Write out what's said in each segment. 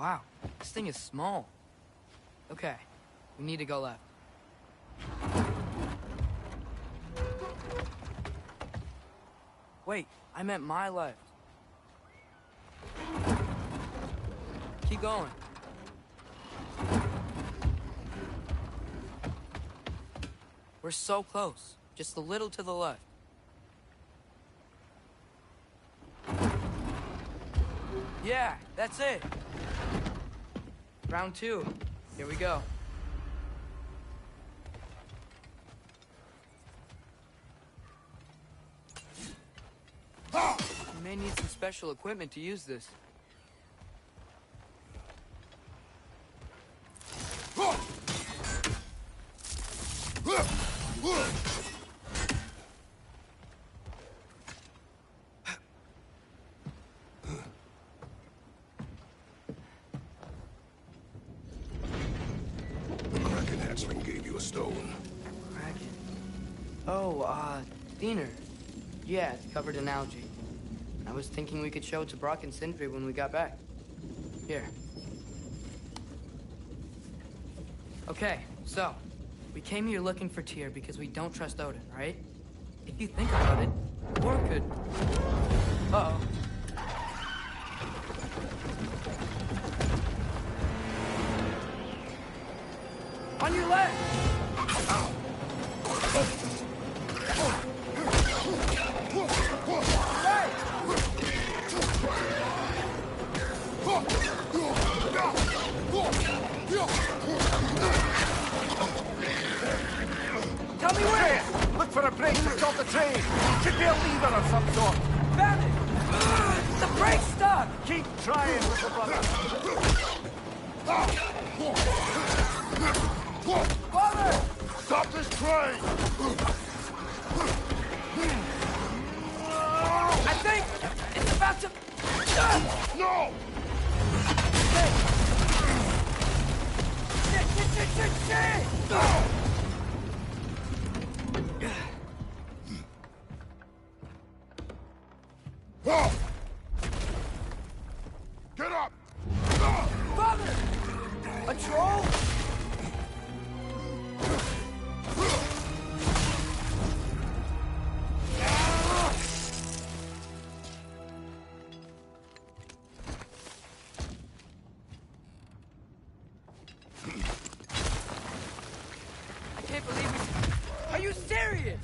Wow, this thing is small. Okay, we need to go left. Wait, I meant my left. Keep going. We're so close. Just a little to the left. Yeah, that's it. Round 2. Here we go. You may need some special equipment to use this. Diener. Yeah, it's covered in algae. I was thinking we could show it to Brock and Sindri when we got back. Here. Okay, so, we came here looking for Tyr because we don't trust Odin, right? If you think about it, War could... Uh-oh. On your left! Tell me where! Look for a brake to stop the train! Should be a lever of some sort! Found it! The brake's stuck! Keep trying, little brother! Father! Stop this train! I think it's about to... No! Shit! Get up! Father! A troll? I can't believe it. Are you serious?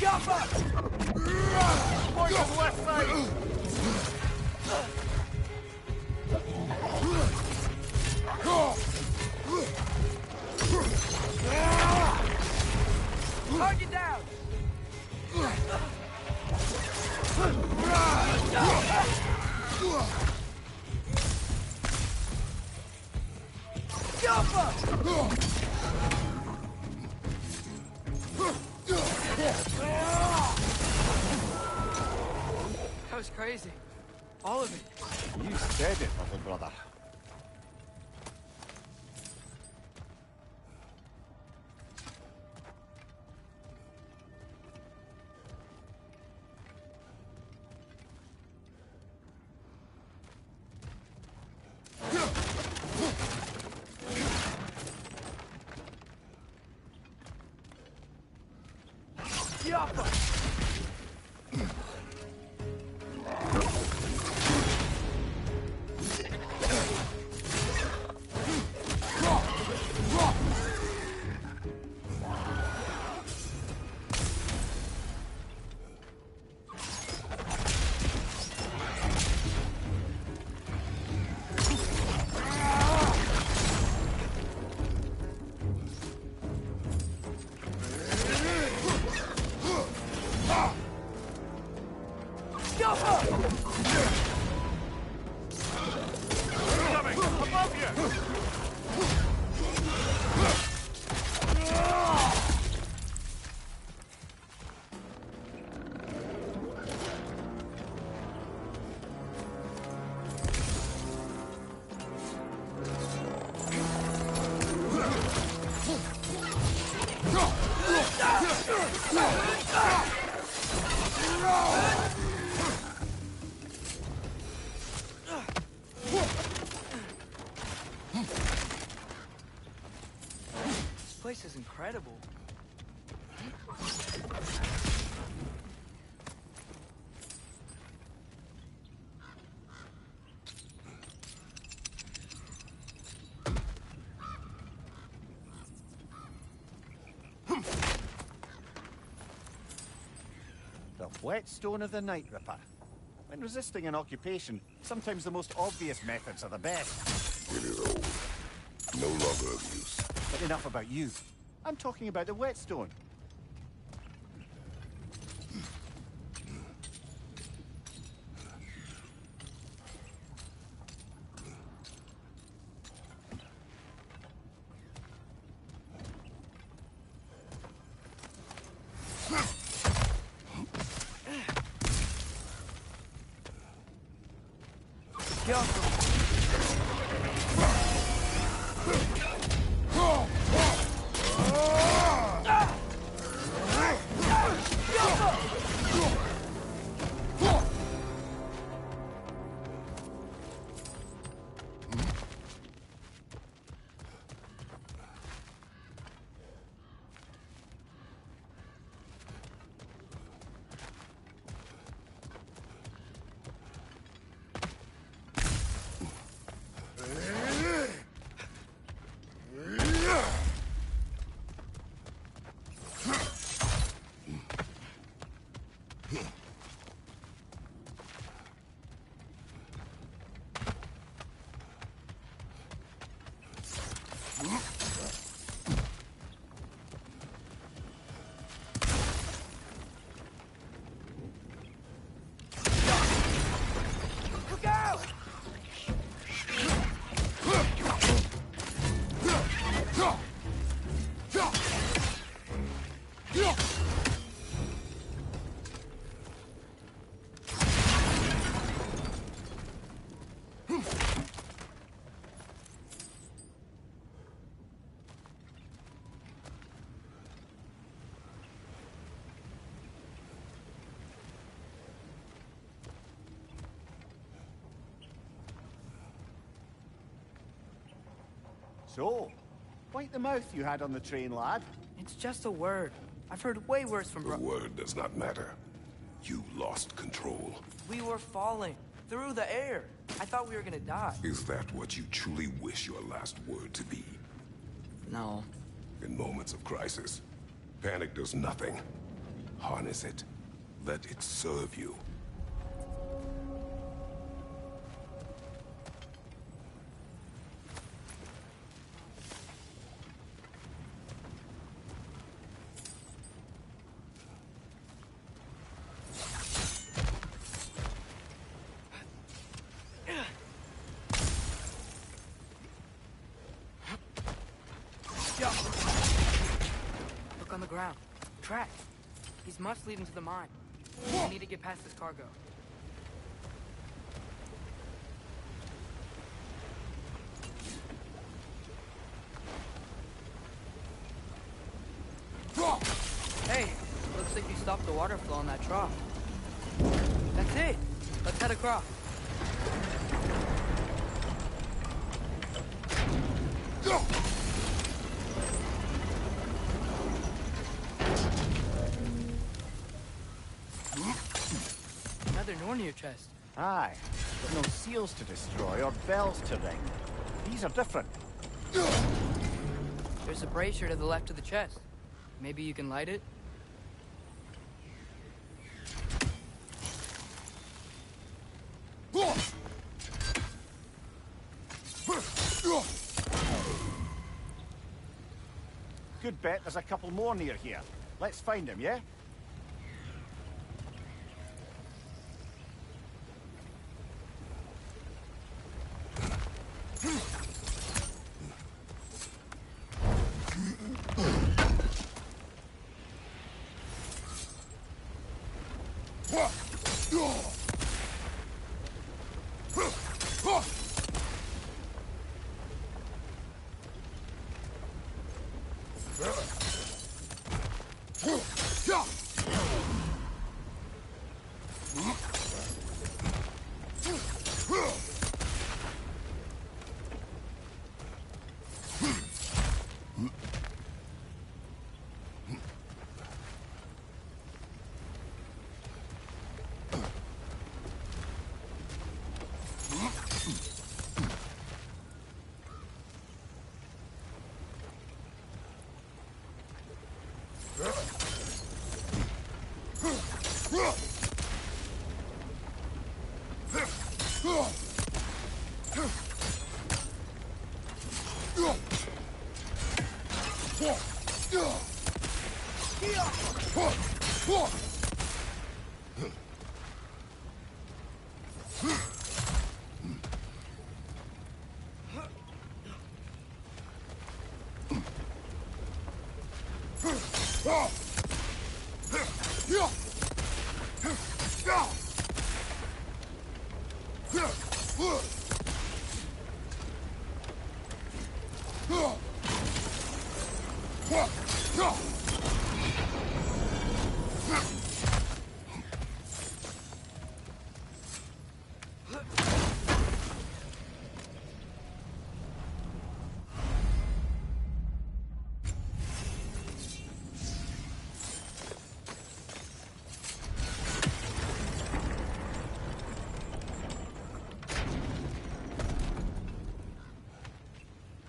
Jump up! Point to the west side! Target down! Jump up! That was crazy. All of it. You said it, little brother. Yappa! place is incredible. The whetstone of the Night Ripper. When resisting an occupation, sometimes the most obvious methods are the best. It is old. No longer of use. But enough about you. I'm talking about the whetstone. So, bite the mouth you had on the train, lad. It's just a word. I've heard way worse from The word does not matter. You lost control. We were falling through the air. I thought we were gonna die. Is that what you truly wish your last word to be? No. In moments of crisis, panic does nothing. Harness it. Let it serve you. Look on the ground. Tracks. These must lead into the mine. We need to get past this cargo. Hey, looks like you stopped the water flow on that trough. That's it. Let's head across. Another Nornir chest. Aye, but no seals to destroy or bells to ring. These are different. There's a brazier to the left of the chest. Maybe you can light it? Good bet there's a couple more near here. Let's find them, yeah?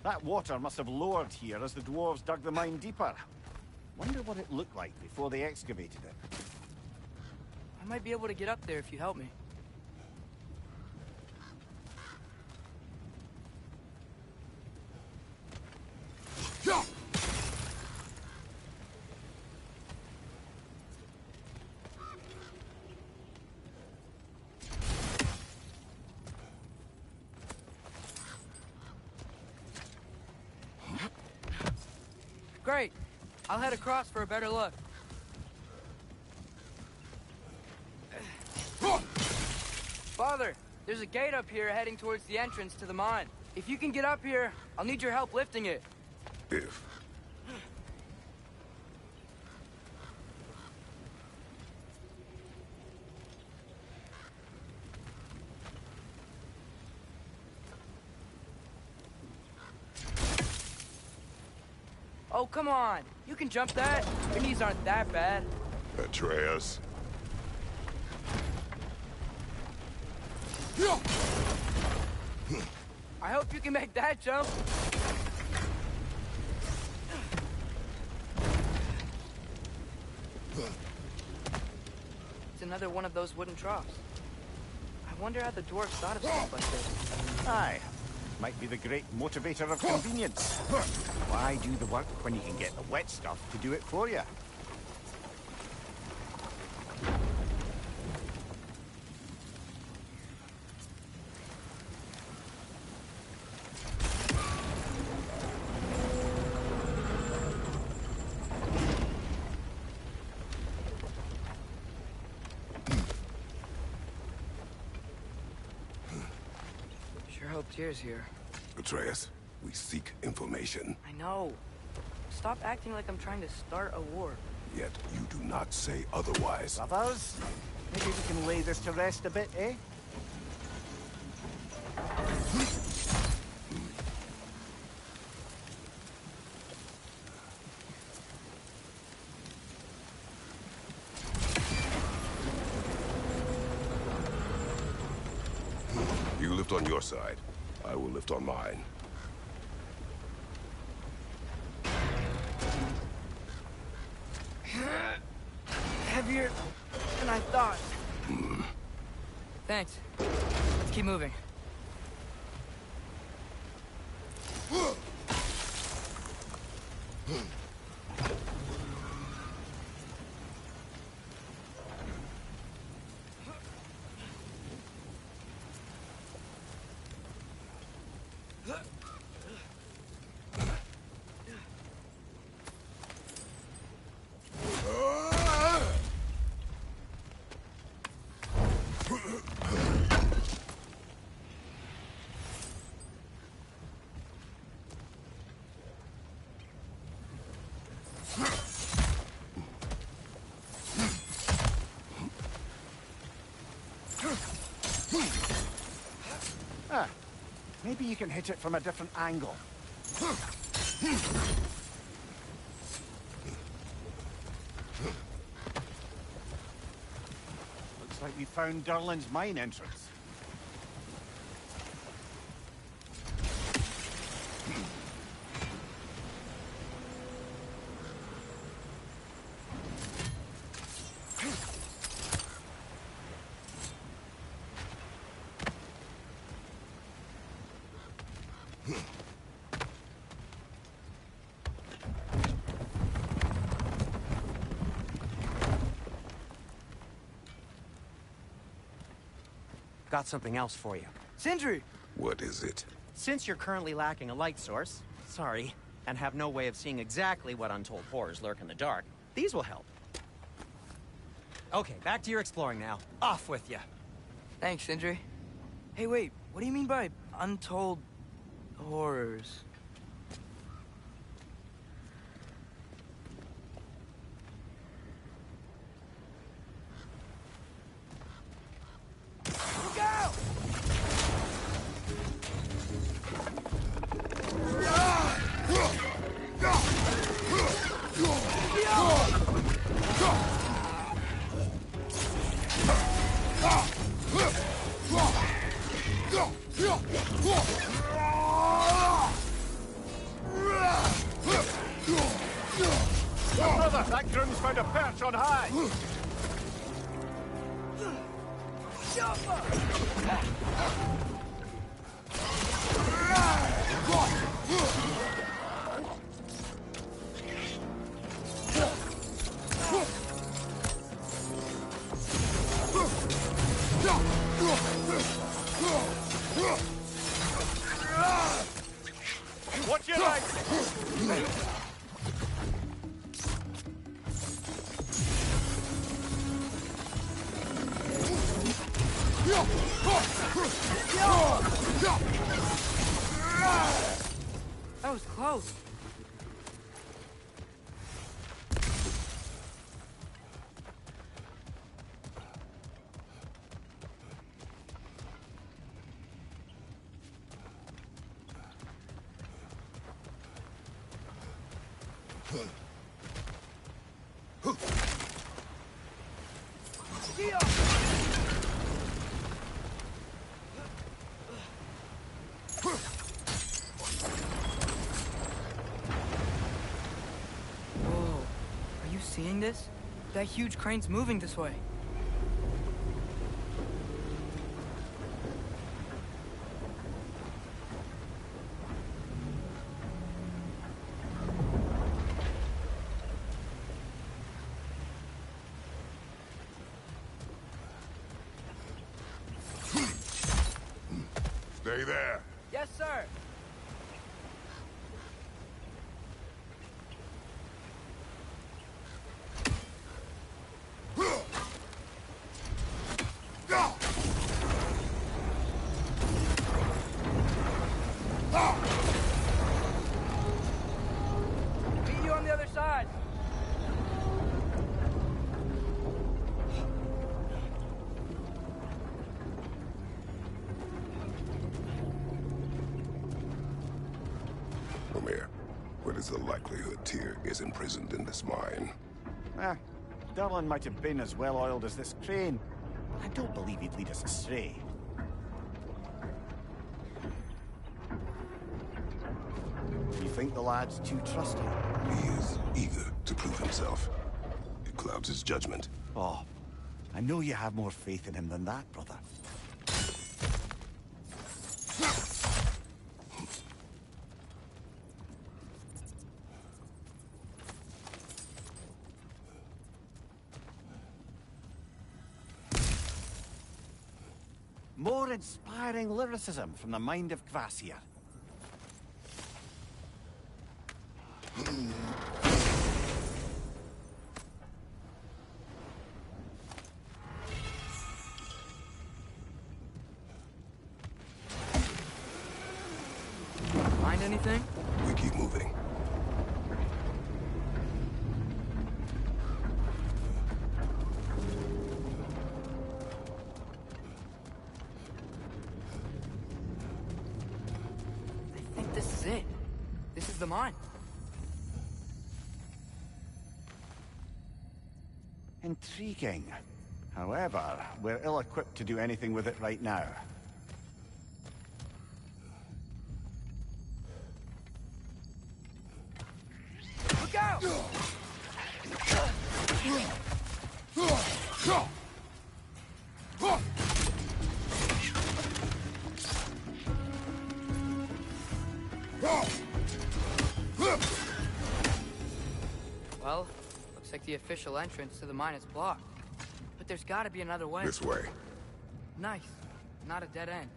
That water must have lowered here as the dwarves dug the mine deeper. Wonder what it looked like before they excavated it. I might be able to get up there if you help me. Great. I'll head across for a better look. Father, there's a gate up here heading towards the entrance to the mine. If you can get up here, I'll need your help lifting it. If. Oh, come on. You can jump that. Your knees aren't that bad. Atreus. I hope you can make that jump. It's another one of those wooden troughs. I wonder how the dwarves thought of stuff like this. Aye. Might be the great motivator of convenience. Why do the work when you can get the wet stuff to do it for you? Sure hope Tyr's here. Atreus, we seek information. I know. Stop acting like I'm trying to start a war. Yet you do not say otherwise. Brothers, maybe we can lay this to rest a bit, eh? You lift on your side. I will lift on mine. Heavier than I thought. Thanks. Let's keep moving. Ah, maybe you can hit it from a different angle. Looks like we found Durlin's mine entrance. got something else for you. Sindri! What is it? Since you're currently lacking a light source, sorry, and have no way of seeing exactly what untold horrors lurk in the dark, these will help. Okay, back to your exploring now. Off with you. Thanks, Sindri. Hey, wait, what do you mean by untold horrors? Look out! Brother, that groom's found a perch on high! Watch your legs! That was close. Whoa, are you seeing this? That huge crane's moving this way. Stay there. Yes, sir. Meet you on the other side. Omir, what is the likelihood Tyr is imprisoned in this mine? Derlin might have been as well-oiled as this crane. I don't believe he'd lead us astray. You think the lad's too trusting? He is eager to prove himself. It clouds his judgment. Oh, I know you have more faith in him than that, brother. More inspiring lyricism from the mind of Kvasir. Find anything? We keep moving. I think this is it. This is the mine. Intriguing. However, we're ill-equipped to do anything with it right now. Look out! Well, looks like the official entrance to the mine is blocked. But there's gotta be another way. This way. Nice. not a dead end.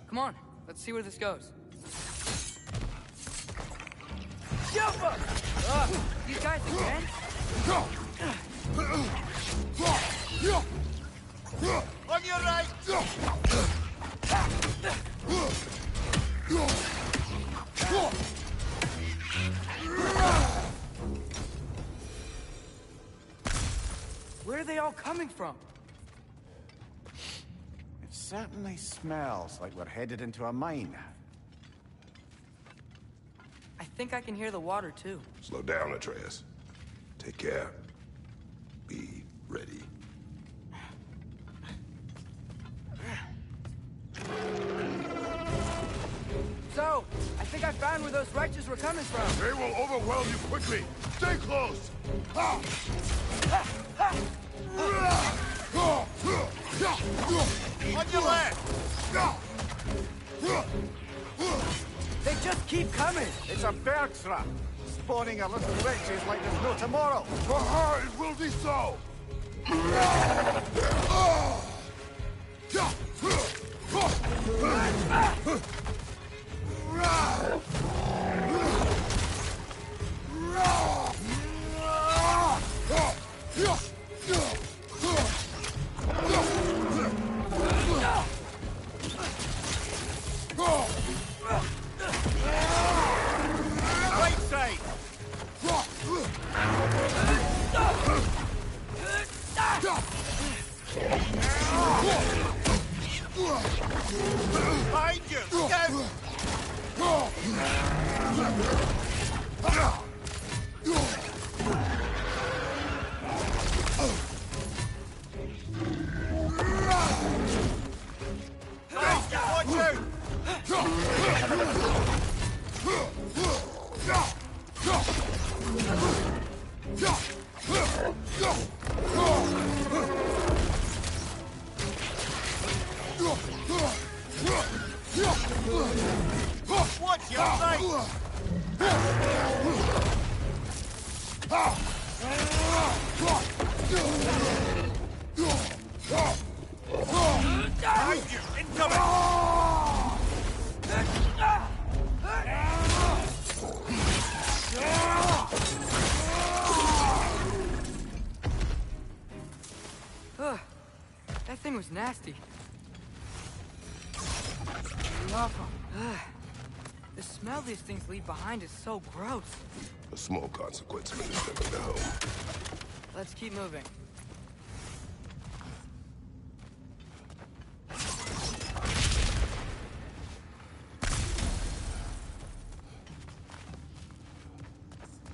Come on, let's see where this goes. These guys again? On your right! Where are they all coming from? It certainly smells like we're headed into a mine. I think I can hear the water, too. Slow down, Atreus. Take care. Be ready. So, I think I found where those righteous were coming from. They will overwhelm you quickly. Stay close. On your left! They just keep coming. It's a bergtrap, spawning our little witches like there's no tomorrow. For her, it will be so. Right side! Behind you! Go! Watch out! Watch your right! Behind you! Incoming! Ugh, that thing was nasty. Awful. Ugh. The smell these things leave behind is so gross. A small consequence when it's never to home. Let's keep moving.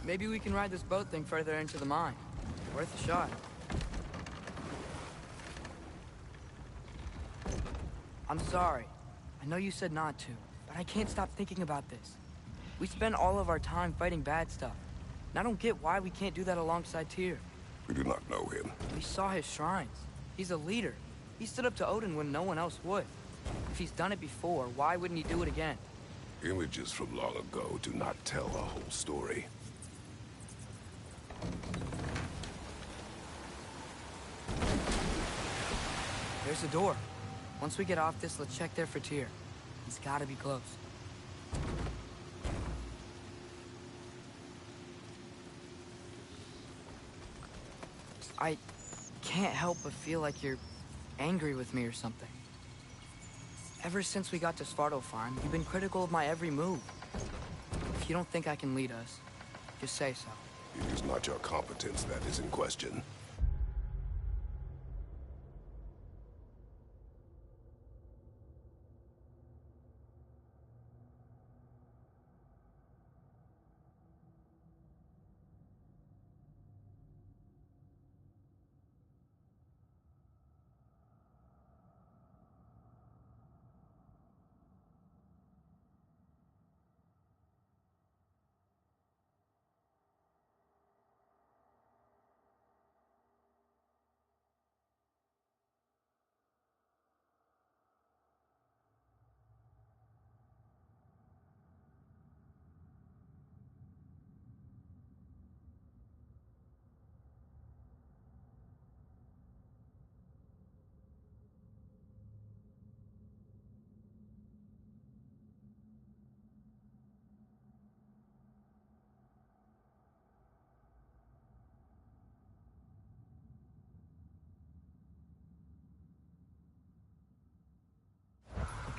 Maybe we can ride this boat thing further into the mine. Worth a shot. I'm sorry. I know you said not to, but I can't stop thinking about this. We spend all of our time fighting bad stuff. And I don't get why we can't do that alongside Tyr. We do not know him. We saw his shrines. He's a leader. He stood up to Odin when no one else would. If he's done it before, why wouldn't he do it again? Images from long ago do not tell a whole story. There's a door. Once we get off this, let's check there for Tyr. He's gotta be close. I can't help but feel like you're angry with me or something. Ever since we got to Svartalfheim, you've been critical of my every move. If you don't think I can lead us, just say so. It is not your competence that is in question.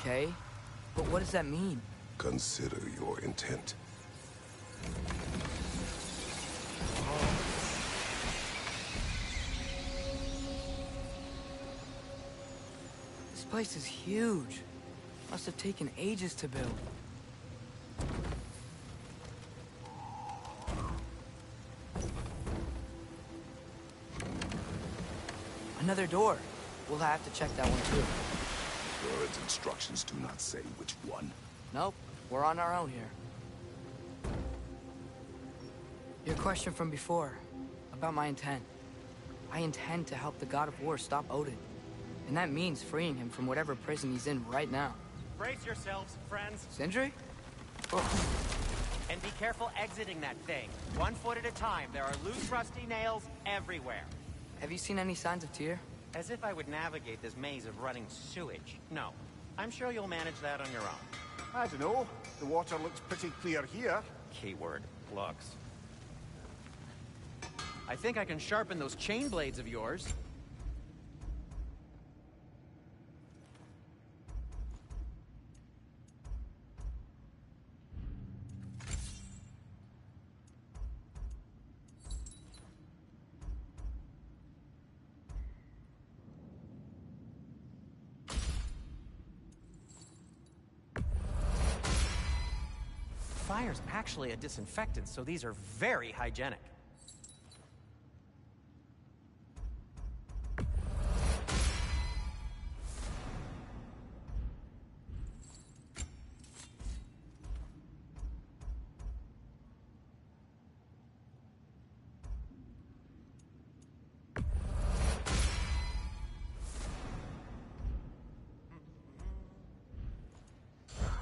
Okay, but what does that mean? Consider your intent. This place is huge. Must have taken ages to build. Another door. We'll have to check that one too. Bird's instructions do not say which one. Nope, we're on our own here. Your question from before, about my intent. I intend to help the God of War stop Odin. And that means freeing him from whatever prison he's in right now. Brace yourselves, friends. Sindri? And be careful exiting that thing. 1 foot at a time. There are loose, rusty nails everywhere. Have you seen any signs of Tyr? As if I would navigate this maze of running sewage. No. I'm sure you'll manage that on your own. I don't know. The water looks pretty clear here. Keyword, looks. I think I can sharpen those chain blades of yours. Fire's actually a disinfectant, so these are very hygienic.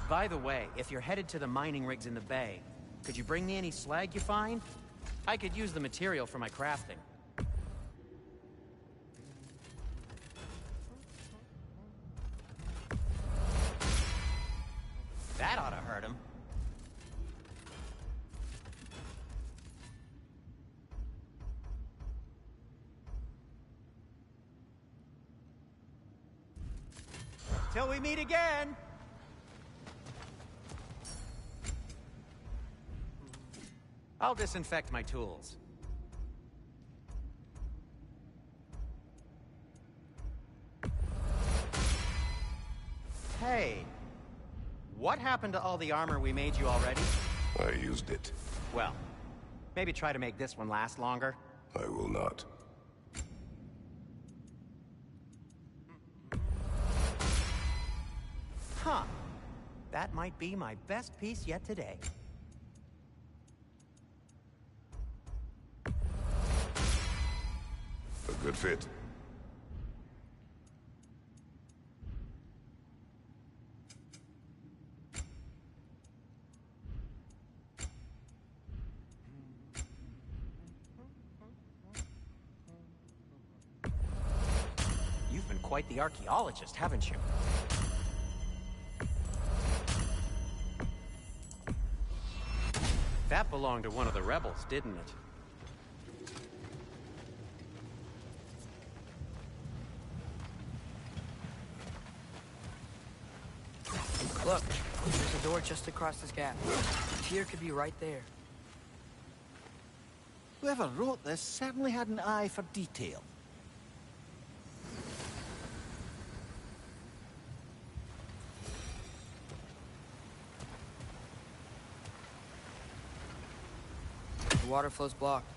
By the way, if you're headed to the mining rigs in the bay, could you bring me any slag you find? I could use the material for my crafting. That ought to hurt him. Till we meet again! I'll disinfect my tools. Hey, what happened to all the armor we made you already? I used it. Well, maybe try to make this one last longer. I will not. Huh. That might be my best piece yet today. A good fit. You've been quite the archaeologist, haven't you? That belonged to one of the rebels, didn't it? Look, there's a door just across this gap. Tyr could be right there. Whoever wrote this certainly had an eye for detail. The water flow's blocked.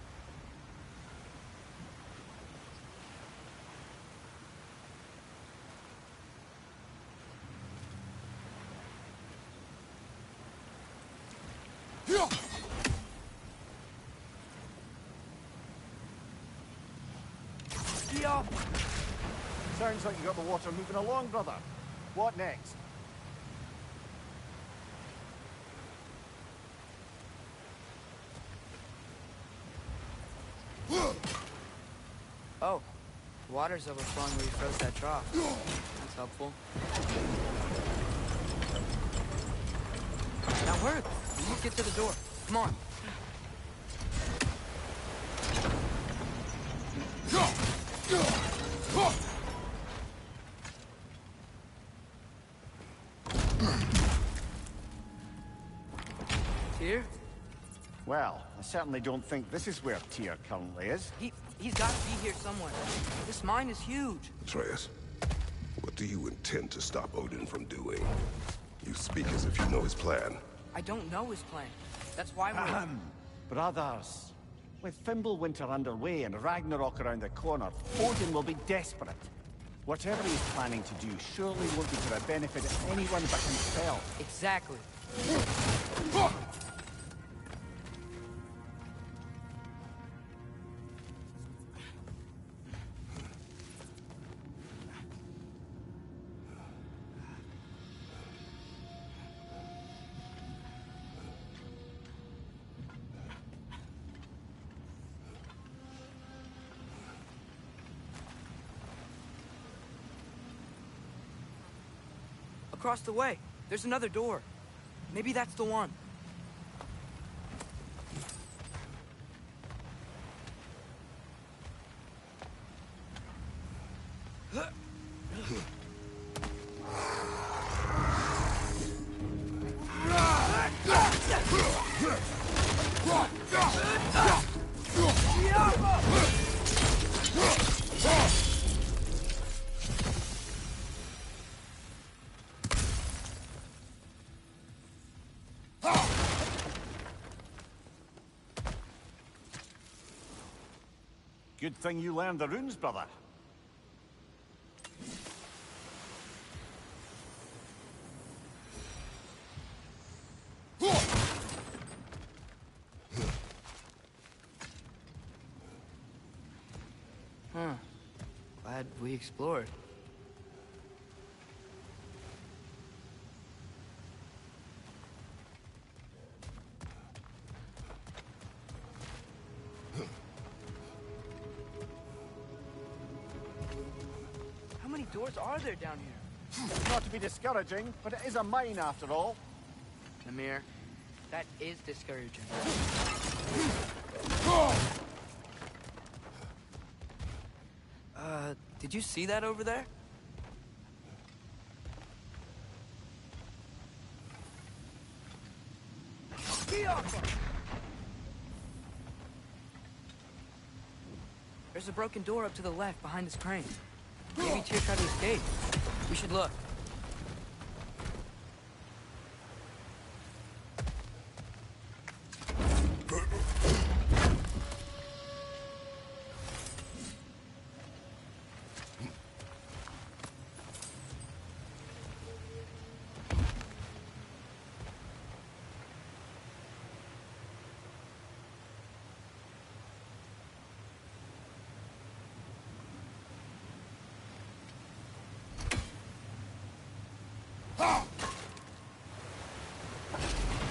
Sounds like you got the water moving along, brother. What next? Oh, the water's overflowing where you froze that trough. That's helpful. Now hurry! We need to get to the door. Come on. Well, I certainly don't think this is where Tyr currently is. He's got to be here somewhere. This mine is huge. Atreus, what do you intend to stop Odin from doing? You speak as if you know his plan. I don't know his plan. That's why we're... Ahem. Brothers, with Fimbulwinter underway and Ragnarok around the corner, Odin will be desperate. Whatever he's planning to do surely won't be to the benefit of anyone but himself. Exactly. Across the way, there's another door. Maybe that's the one. Good thing you learned the runes, brother. Huh. Glad we explored. How many doors are there down here? Not to be discouraging, but it is a mine after all. Namir, that is discouraging. Did you see that over there? There's a broken door up to the left behind this crane. Maybe Tyr tried to escape. We should look.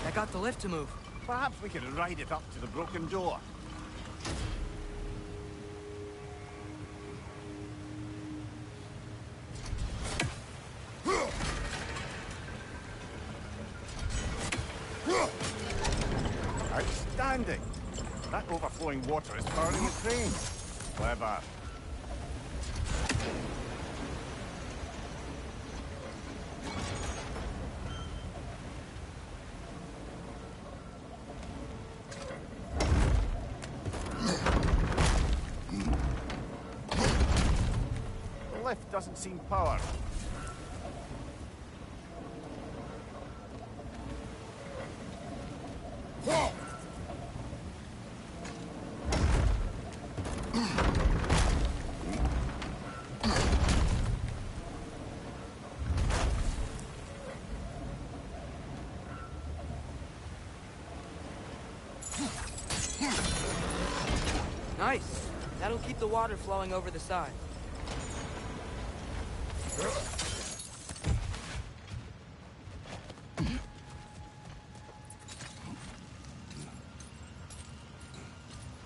That got the lift to move. Perhaps we could ride it up to the broken door. Outstanding! That overflowing water is powering the crane. Clever. The lift doesn't seem powered. Nice. That'll keep the water flowing over the side.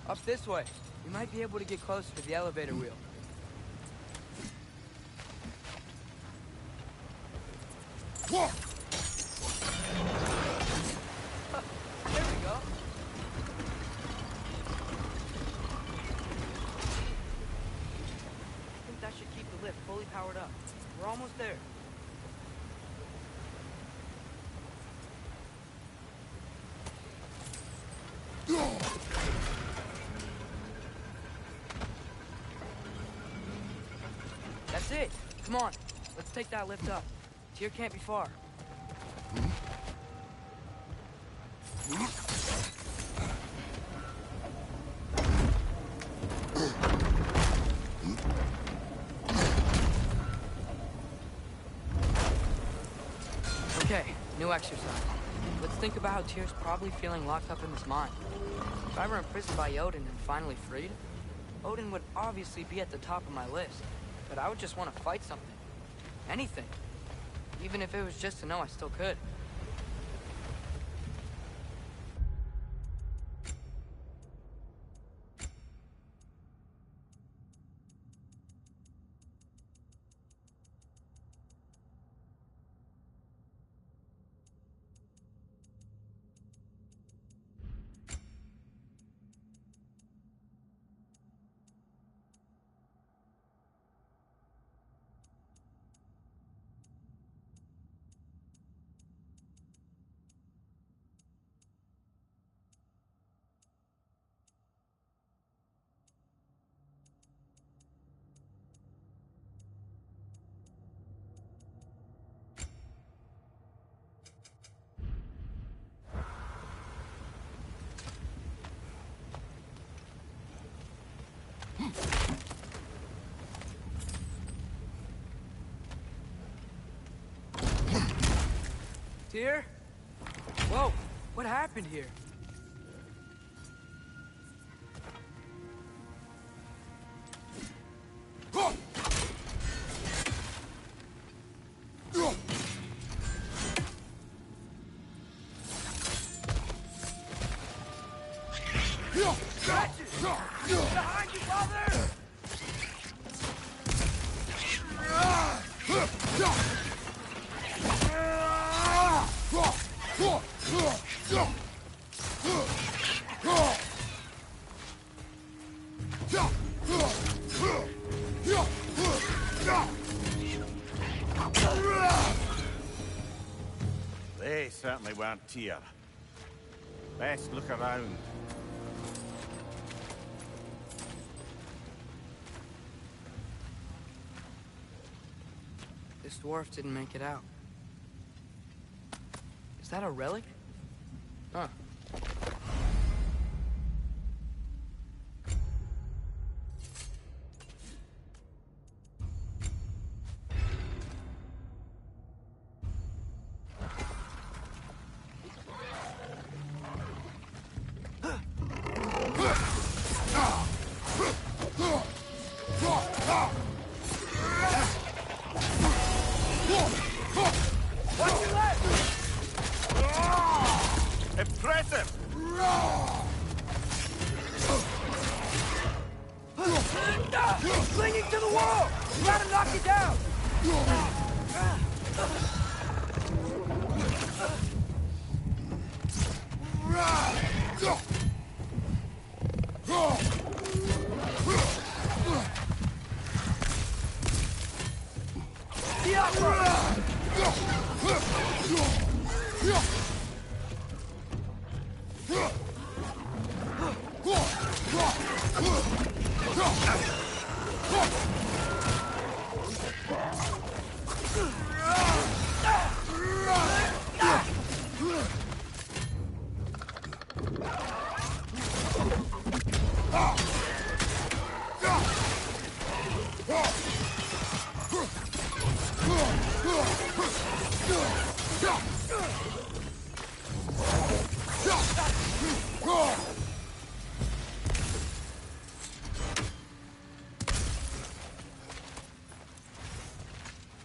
Up this way. We might be able to get closer to the elevator wheel. There we go. I think that should keep the lift fully powered up. We're almost there. it! Come on, let's take that lift up. Tyr can't be far. Okay, new exercise. Let's think about how Tyr's probably feeling locked up in his mind. If I were imprisoned by Odin and finally freed, Odin would obviously be at the top of my list. But I would just want to fight something. Anything. Even if it was just to know I still could. Tyr? Whoa, what happened here? Behind you, father! They certainly weren't Tyr. Best look around. This dwarf didn't make it out. Is that a relic? Huh. Impressive! Clinging to the wall! You gotta knock it down!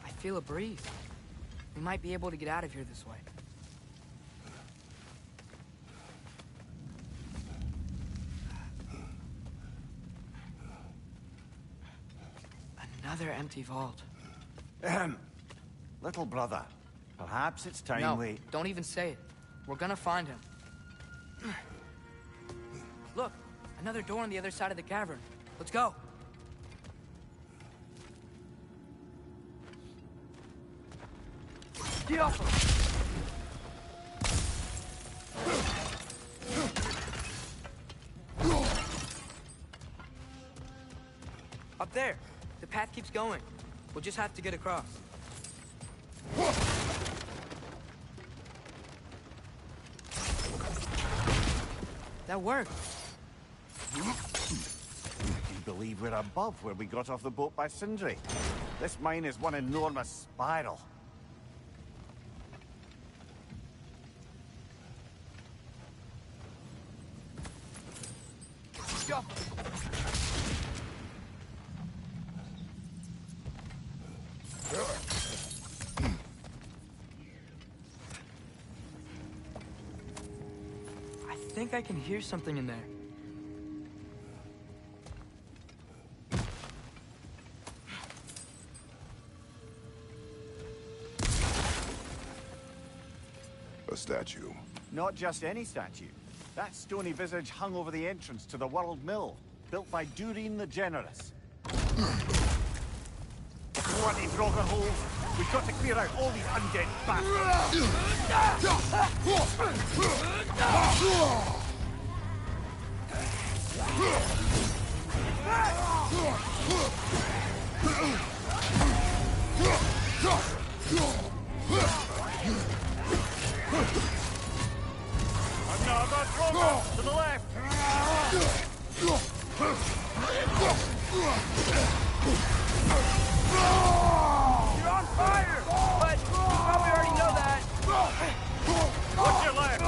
I feel a breeze. We might be able to get out of here this way. Another empty vault. Little brother, perhaps it's time No, we... don't even say it. We're gonna find him. Look, another door on the other side of the cavern. Let's go. Get off him! Up there. The path keeps going. We'll just have to get across. That worked. You believe we're above where we got off the boat by Sindri? This mine is one enormous spiral. I think I can hear something in there. A statue. Not just any statue. That stony visage hung over the entrance to the World Mill, built by Durin the Generous. Bloody Draugr holes! We've got to clear out all these undead bastards! Another Draugr! To the left! You're on fire! But you probably already know that. Watch your left!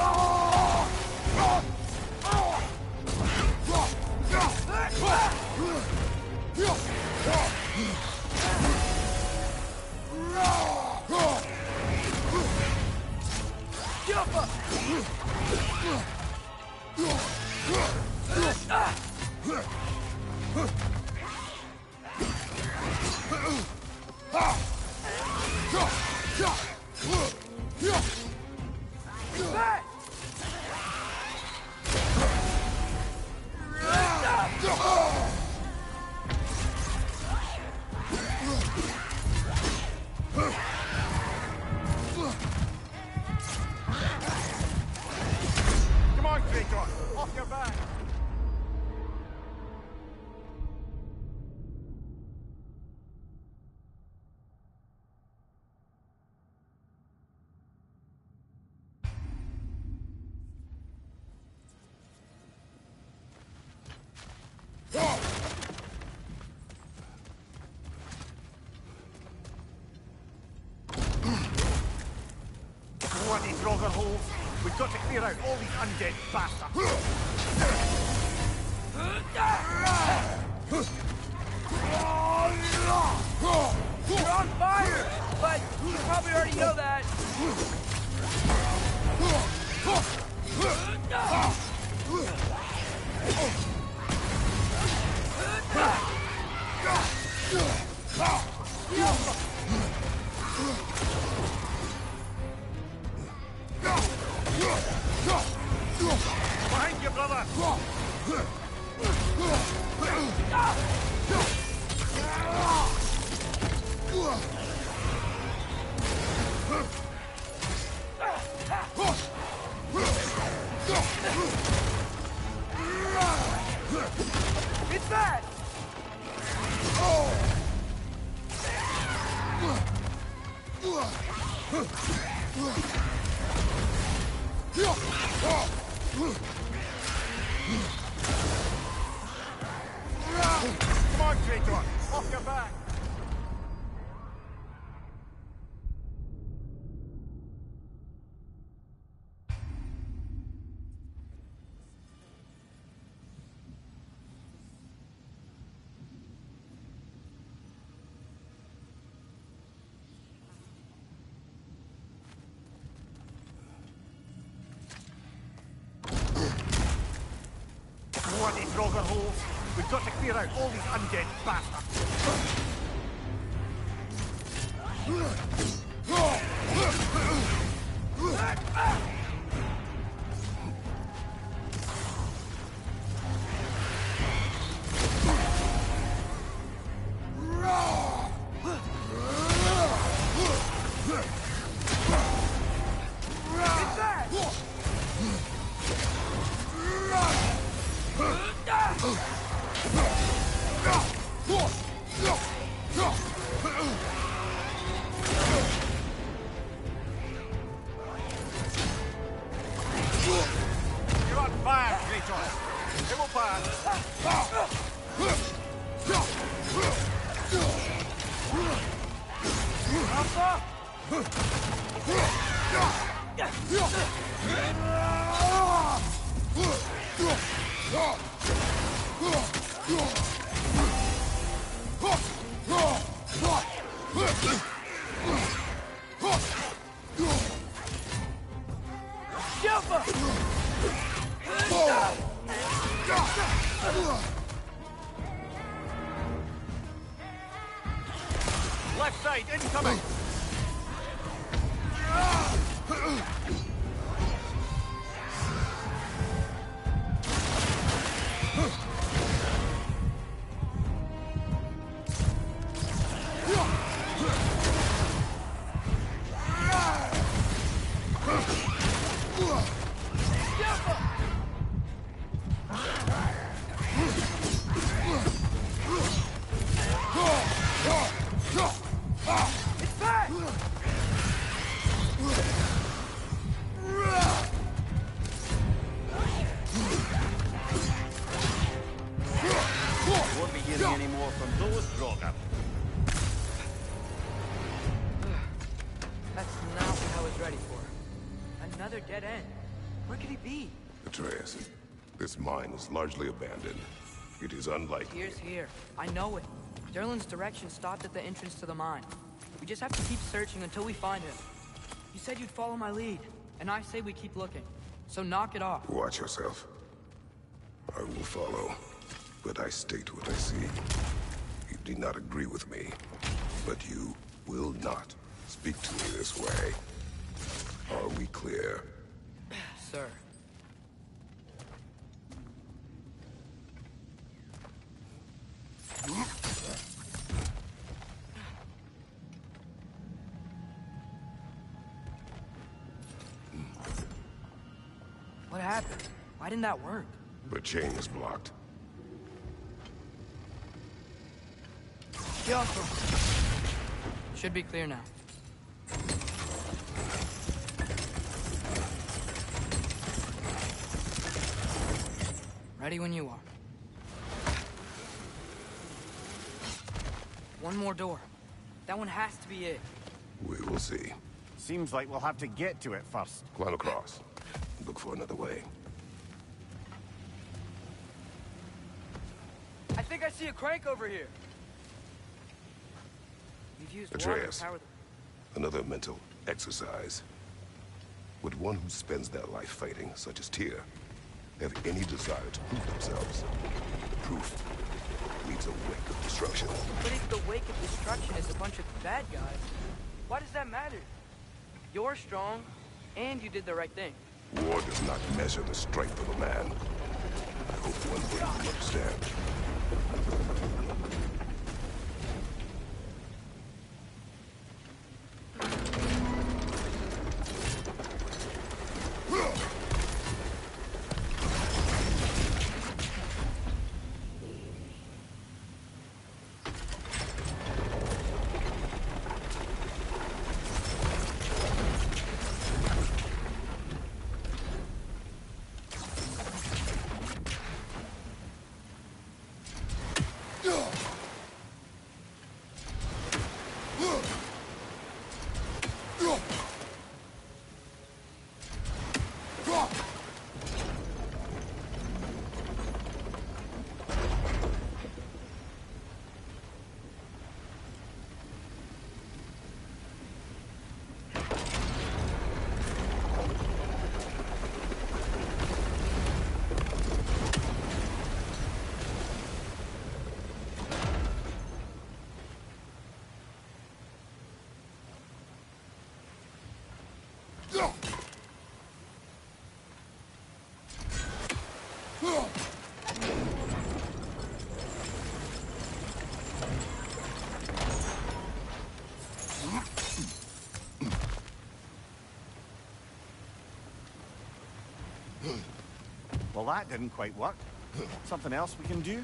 Come on, Kratos! Off your back! Bloody Draugr holes! We've got to clear out all these undead bastards! You're on fire! But you probably already know that. Behind you, brother! It's that! Come on, Kratos! Off your back! Bloody Draugr holes! We've got to clear out all these undead bastards! double pass. Left side, incoming! Won't be hearing any more from those Draugr. That's not what I was ready for. Another dead end. Where could he be? Atreus, this mine is largely abandoned. It is unlikely. Tyr's here. I know it. Derlin's direction stopped at the entrance to the mine. We just have to keep searching until we find him. You said you'd follow my lead, and I say we keep looking. So knock it off. Watch yourself. I will follow, but I state what I see. You do not agree with me, but you will not speak to me this way. Are we clear? Sir. What happened? Why didn't that work? The chain is blocked. Should be clear now. Ready when you are. One more door. That one has to be it. We will see. Seems like we'll have to get to it first. Climb across. Look for another way. I think I see a crank over here. We've used water Atreus, to power the... another mental exercise. Would one who spends their life fighting, such as Tyr, have any desire to prove themselves? Proof leaves a wake of destruction. But if the wake of destruction is a bunch of bad guys, why does that matter? You're strong, and you did the right thing. War does not measure the strength of a man. I hope one day you understand. Well, that didn't quite work. Something else we can do?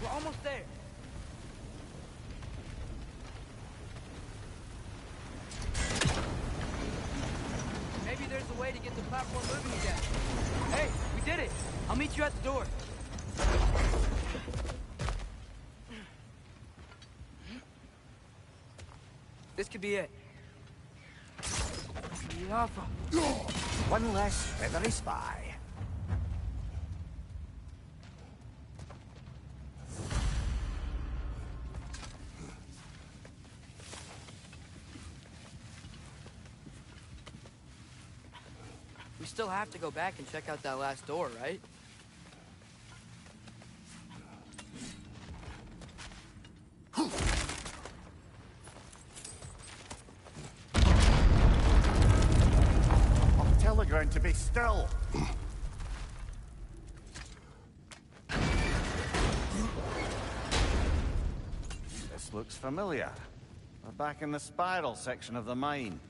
We're almost there. Maybe there's a way to get the platform moving again. Hey, we did it! I'll meet you at the door. This could be it. Yafa. One less feathery spy. We still have to go back and check out that last door, right? I'll tell the ground to be still. This looks familiar. We're back in the spiral section of the mine.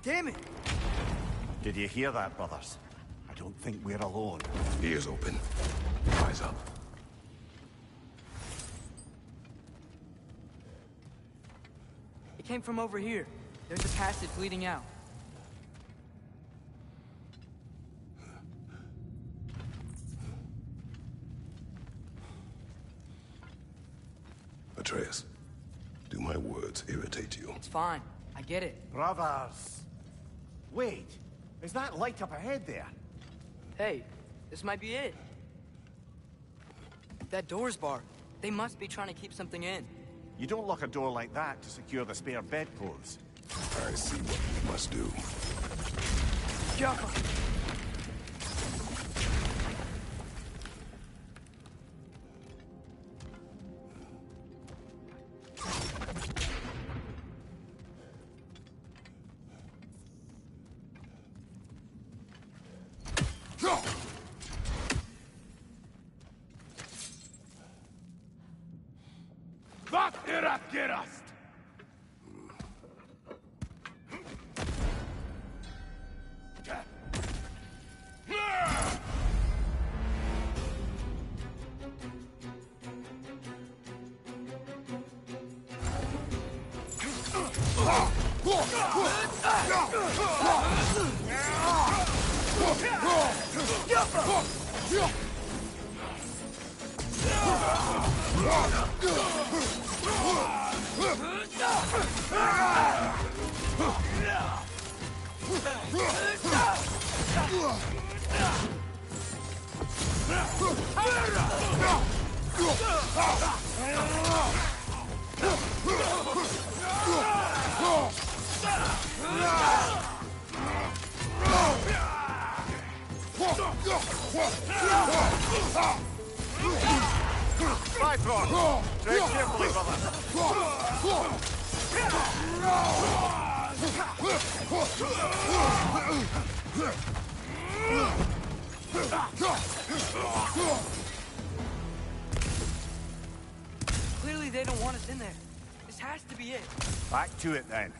Damn it! Did you hear that, brothers? I don't think we're alone. Ears open. Eyes up. It came from over here. There's a passage leading out. Atreus, do my words irritate you? It's fine. I get it. Brothers! Wait, is that light up ahead there? Hey, this might be it. That door's barred. They must be trying to keep something in. You don't lock a door like that to secure the spare bedclothes. I see what we must do. Yafa! Bifrost! Tread carefully, brother. Clearly they don't want us in there. This has to be it. Back to it, then.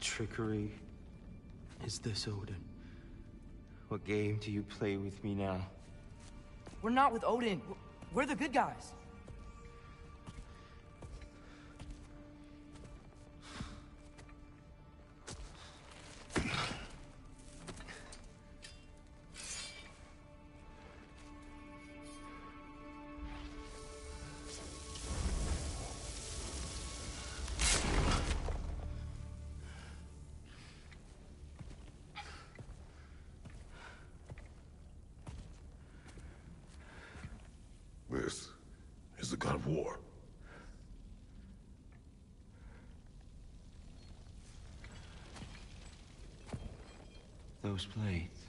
trickery is this, Odin? What game do you play with me now? We're not with Odin. We're the good guys. This is the god of war. Those blades.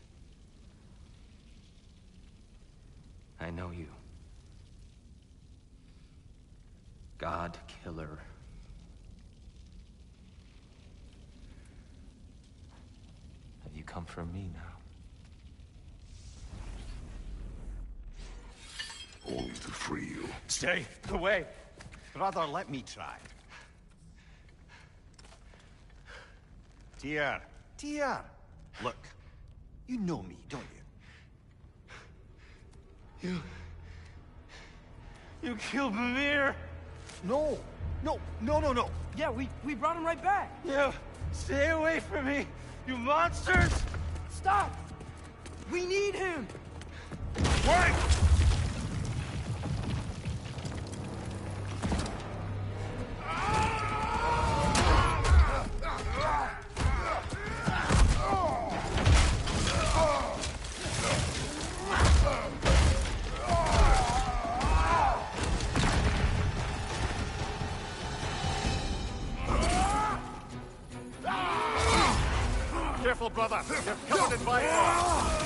I know you. God Killer. Have you come for me now? Only to free you. Stay away. Brother, let me try. Tyr. Tyr. Look, you know me, don't you? You killed Mimir! No. No. Yeah, we brought him right back. You stay away from me, you monsters! Stop! We need him! Wait! Careful, brother. You're covered in violence.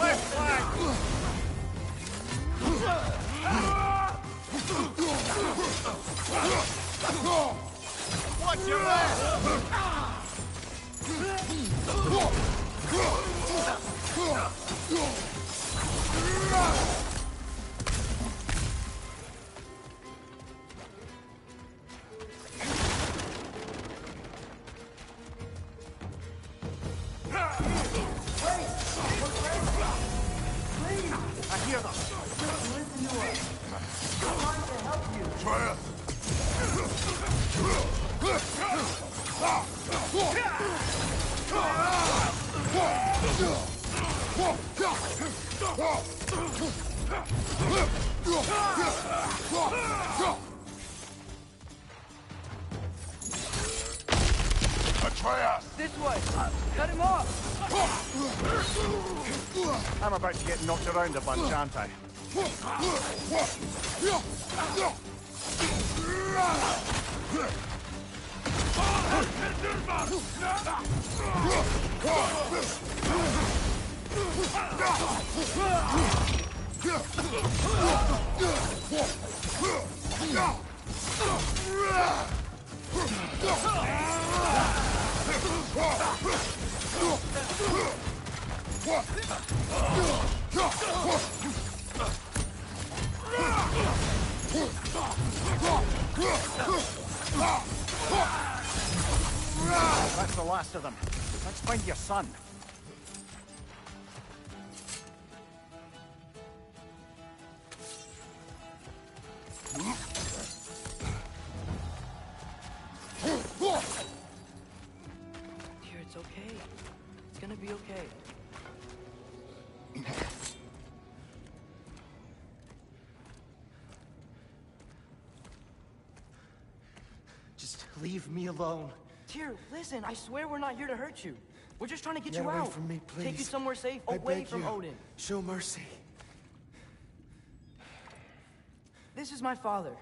Left flank. Watch your left. I hear them. Listen to us. We're trying to help you. Atreus! This way. Cut him off. I'm about to get knocked around a bunch, aren't I? That's the last of them. Let's find your son. Here, it's okay. It's gonna be okay. Just leave me alone. Tyr, listen, I swear we're not here to hurt you. We're just trying to get Get you away out. from me, Take you please. somewhere safe, I away beg from you. Odin. Show mercy. This is my father.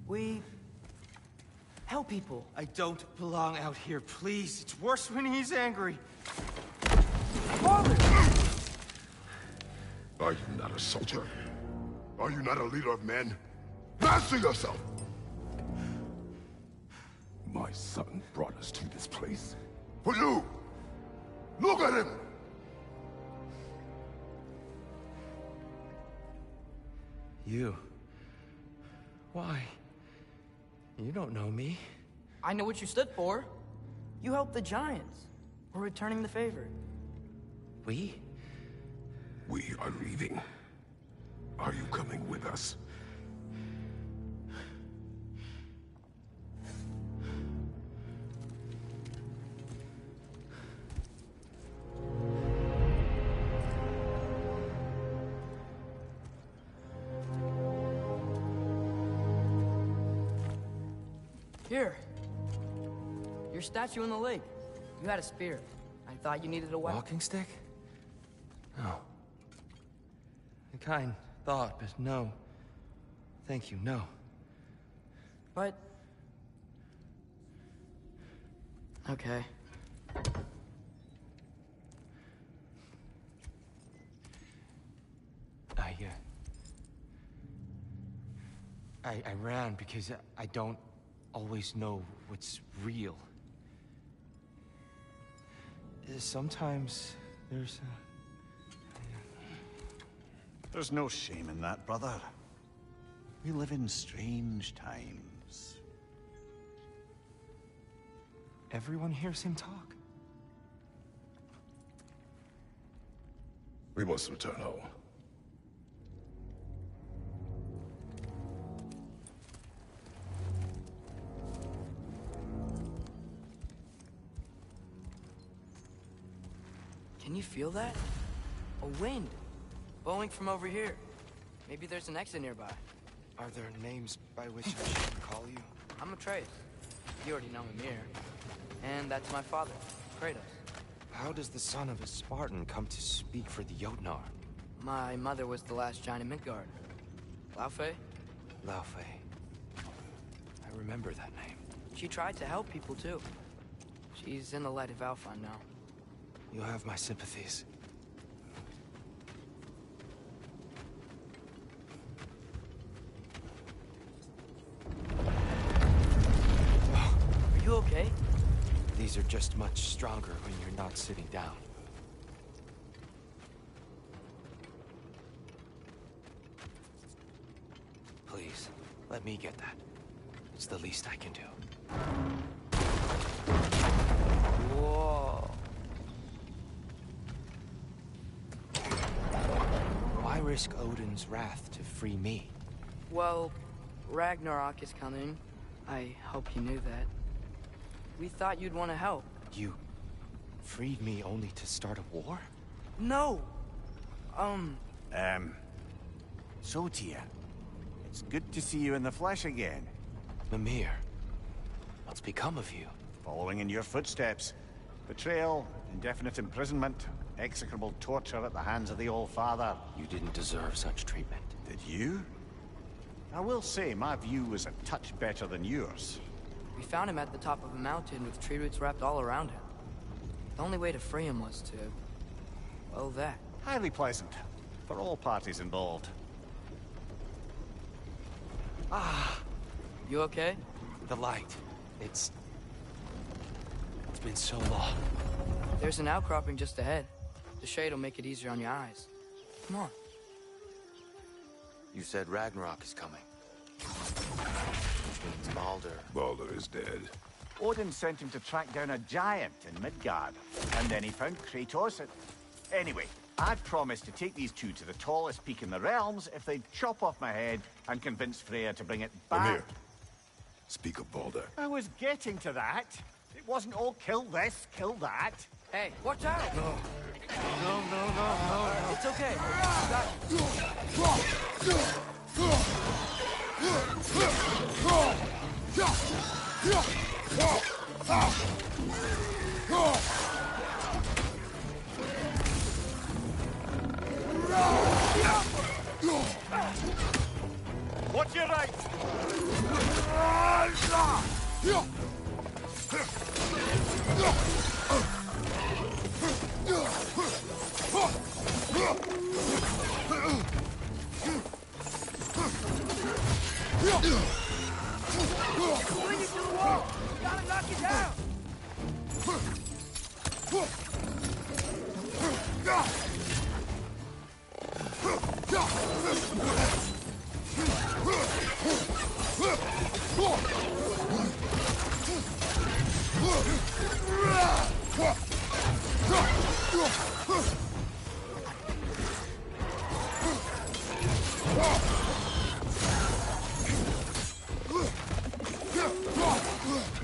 We help people. I don't belong out here, please. It's worse when he's angry. Father! Are you not a soldier? Are you not a leader of men? Master yourself! My son brought us to this place. For you! Look at him! You. Why? You don't know me. I know what you stood for. You helped the Giants. We're returning the favor. We? We are leaving. Are you coming with us? Here. Your statue in the lake. You had a spear. I thought you needed a weapon. Walking stick? No. A kind thought, but no. Thank you, no. But... okay. I ran because I don't always know what's real. Sometimes there's There's no shame in that, brother. We live in strange times. Everyone hears him talk. We must return home. Can you feel that? A wind. Blowing from over here. Maybe there's an exit nearby. Are there names by which I should call you? I'm Atreus. You already know him here. And that's my father, Kratos. How does the son of a Spartan come to speak for the Jotnar? My mother was the last giant in Midgard. Laufey? Laufey. I remember that name. She tried to help people too. She's in the light of Alpha now. You have my sympathies. Are you okay? These are just much stronger when you're not sitting down. Please, let me get that. It's the least I can do. Whoa. Why risk Odin's wrath to free me? Well, Ragnarok is coming. I hope you knew that. We thought you'd want to help. You freed me only to start a war? No! So, Tia, it's good to see you in the flesh again. Mimir, what's become of you? Following in your footsteps. Betrayal, indefinite imprisonment, execrable torture at the hands of the Old Father. You didn't deserve such treatment. Did you? I will say, my view was a touch better than yours. We found him at the top of a mountain with tree roots wrapped all around him. The only way to free him was to... well, that. Highly pleasant, for all parties involved. You okay? The light. It's been so long. There's an outcropping just ahead. The shade will make it easier on your eyes. Come on. You said Ragnarok is coming. Which means Baldur. Baldur is dead. Odin sent him to track down a giant in Midgard, and then he found Kratos at... Anyway, I'd promised to take these two to the tallest peak in the realms if they'd chop off my head and convince Freya to bring it back. Mimir, speak of Baldur. I was getting to that. It wasn't all kill this, kill that. Hey, watch out! No, no. It's okay. You got it. What's your right? When you to the wall, you gotta knock it down.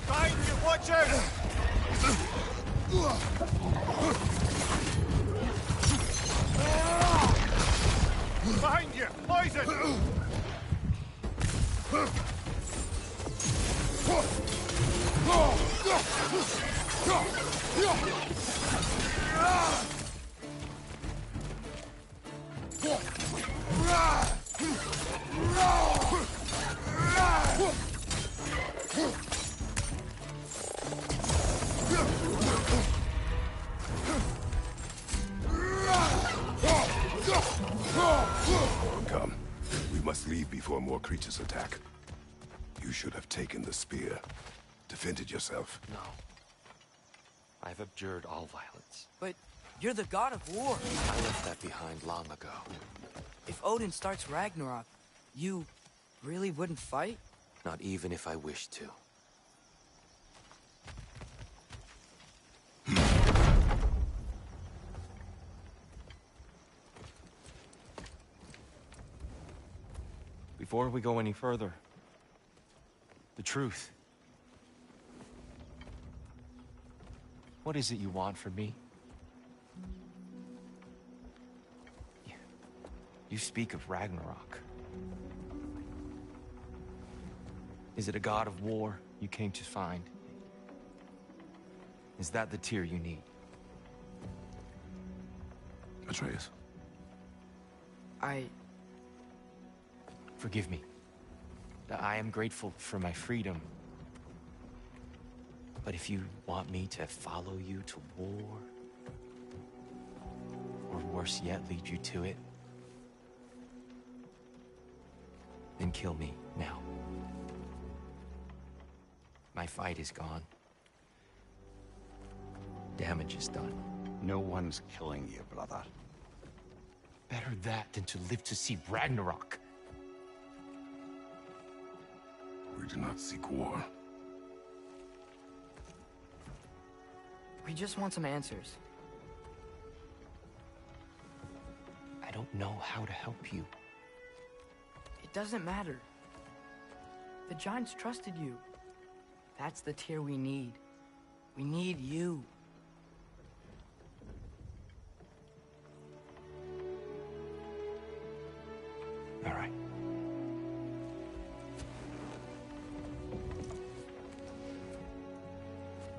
Find you, watch out! Behind you! Poison! Come. We must leave before more creatures attack. You should have taken the spear. Defended yourself. No. I've abjured all violence. But you're the god of war. I left that behind long ago. If Odin starts Ragnarok, you really wouldn't fight? Not even if I wished to. Before we go any further, the truth. What is it you want from me? You speak of Ragnarok. Is it a god of war you came to find? Is that the tear you need? Atreus. Forgive me. I am grateful for my freedom. But if you want me to follow you to war, or worse yet, lead you to it, then kill me now. My fight is gone. Damage is done. No one's killing you, brother. Better that than to live to see Ragnarok. We do not seek war. We just want some answers. I don't know how to help you. It doesn't matter. The Giants trusted you. That's the tear we need. We need you. All right.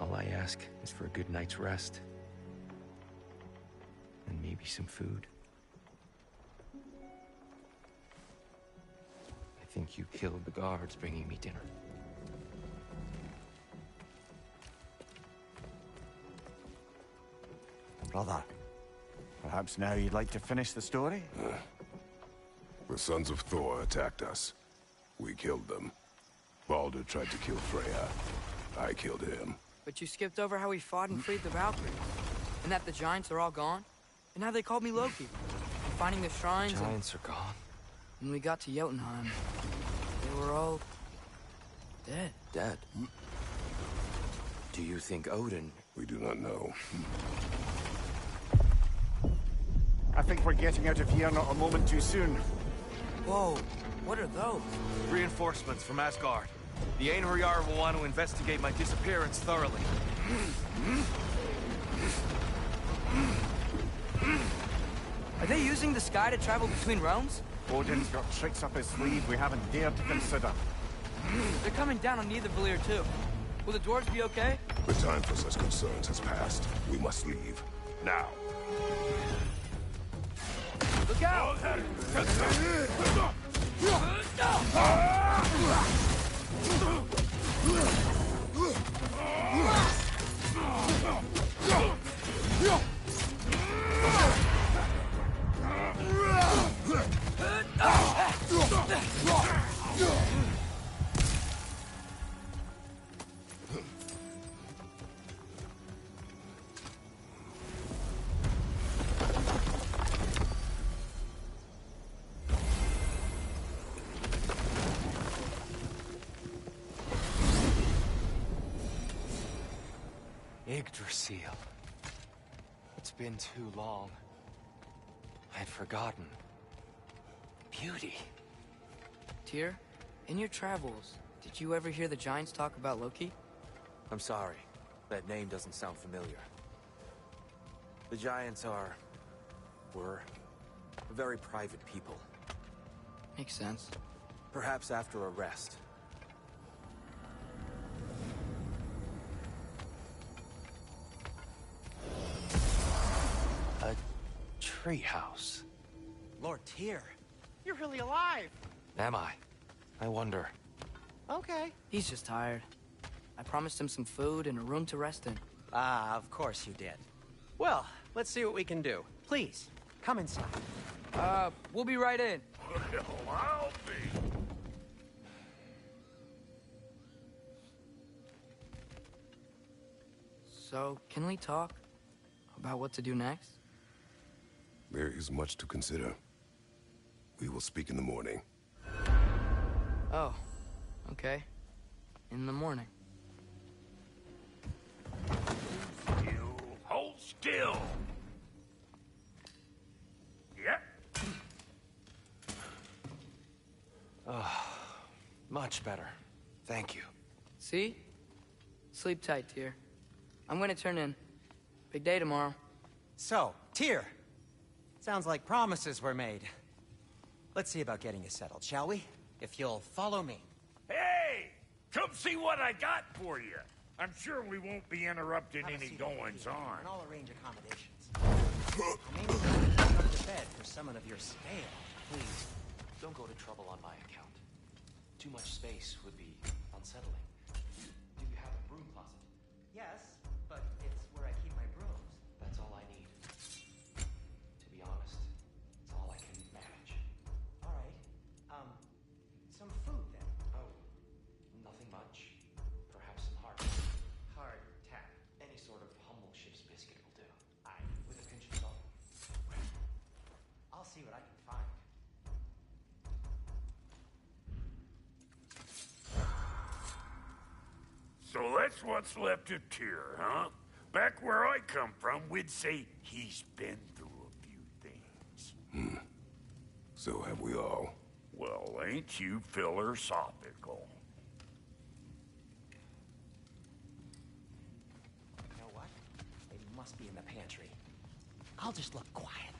All I ask is for a good night's rest. And maybe some food. I think you killed the guards bringing me dinner. Brother, perhaps now you'd like to finish the story? The sons of Thor attacked us. We killed them. Baldur tried to kill Freya. I killed him. But you skipped over how we fought and freed the Valkyries. And that the Giants are all gone. And how they called me Loki. And finding the shrines Giants are gone. When we got to Jotunheim, they were all... dead. Dead? Do you think Odin... We do not know. I think we're getting out of here not a moment too soon. Whoa, what are those? Reinforcements from Asgard. The Einherjar will want to investigate my disappearance thoroughly. Are they using the sky to travel between realms? Odin's got tricks up his sleeve we haven't dared to consider. They're coming down on either Valir too. Will the dwarves be okay? The time for such concerns has passed. We must leave. Now. Look out! Yggdrasil. It's been too long. I'd forgotten. Beauty. Tyr, in your travels, did you ever hear the Giants talk about Loki? I'm sorry. That name doesn't sound familiar. The Giants were very private people. Makes sense. Perhaps after a rest. A treehouse. Lord Tyr, you're really alive! Am I? I wonder. Okay. He's just tired. I promised him some food and a room to rest in. Ah, of course you did. Well, let's see what we can do. Please, come inside. We'll be right in. Well, I'll be. So, can we talk about what to do next? There is much to consider. We will speak in the morning. Oh, okay. In the morning. Still, hold still. Yep. Much better. Thank you. See? Sleep tight, Tyr. I'm gonna turn in. Big day tomorrow. So, Tyr. Sounds like promises were made. Let's see about getting you settled, shall we? If you'll follow me. Hey! Come see what I got for you. I'm sure we won't be interrupting Have a any seat over goings here, on. And I'll arrange accommodations. I'll maybe come to bed for someone of your scale. Please, don't go to trouble on my account. Too much space would be unsettling. Do you have a broom closet? Yes, but it's where I keep my brooms. That's all I need. To be honest, it's all I can manage. All right. Some food then. Oh, nothing much. Perhaps some hard. Hard tack. Any sort of humble ship's biscuit will do. Aye. With a pinch of salt. I'll see what I can find. So that's what's left of Tyr, huh? Back where I come from, we'd say he's been through a few things. So have we all. Well, ain't you philosophical? You know what? It must be in the pantry. I'll just look quietly.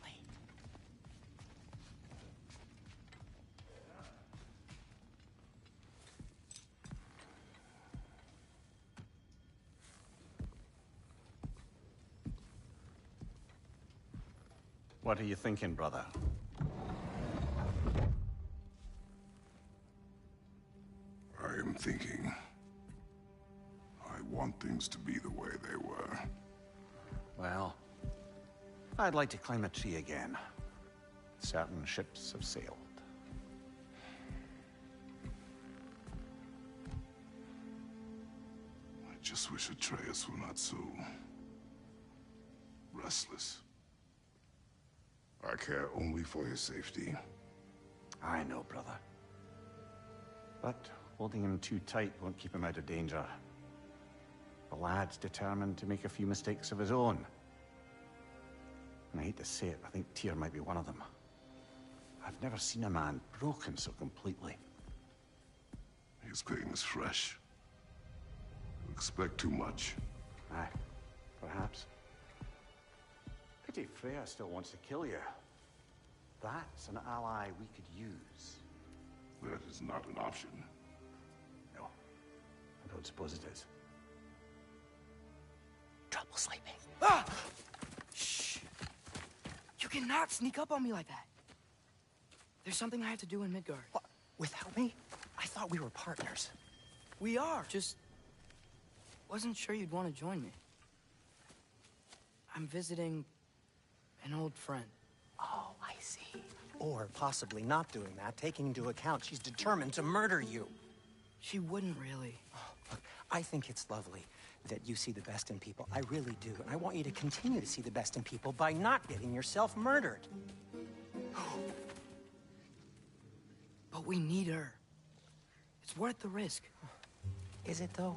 What are you thinking, brother? I am thinking. I want things to be the way they were. Well, I'd like to climb a tree again. Certain ships have sailed. I just wish Atreus were not so restless. I care only for his safety. I know, brother. But holding him too tight won't keep him out of danger. The lad's determined to make a few mistakes of his own. And I hate to say it, I think Tyr might be one of them. I've never seen a man broken so completely. His pain is fresh. You expect too much. Aye, perhaps. Pity Freya still wants to kill you. That's an ally we could use. That is not an option. No, I don't suppose it is. Trouble sleeping. Ah! Shh! You cannot sneak up on me like that. There's something I have to do in Midgard. What? Without me? I thought we were partners. We are. Just wasn't sure you'd want to join me. I'm visiting an old friend. Oh, I see. Or possibly not doing that, taking into account she's determined to murder you. She wouldn't really. Look, I think it's lovely that you see the best in people. I really do. And I want you to continue to see the best in people by not getting yourself murdered. But we need her. It's worth the risk. Is it, though?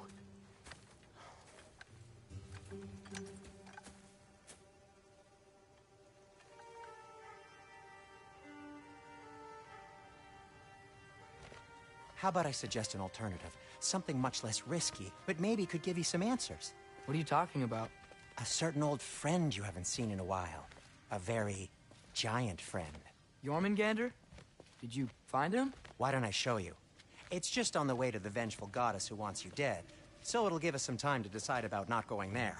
How about I suggest an alternative? Something much less risky, but maybe could give you some answers. What are you talking about? A certain old friend you haven't seen in a while. A very giant friend. Jormungandr? Did you find him? Why don't I show you? It's just on the way to the vengeful goddess who wants you dead, so it'll give us some time to decide about not going there.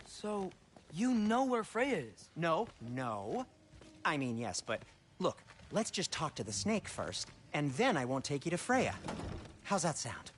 So, you know where Freya is? No. I mean, yes, but look, let's just talk to the snake first, and then I won't take you to Freya. How's that sound?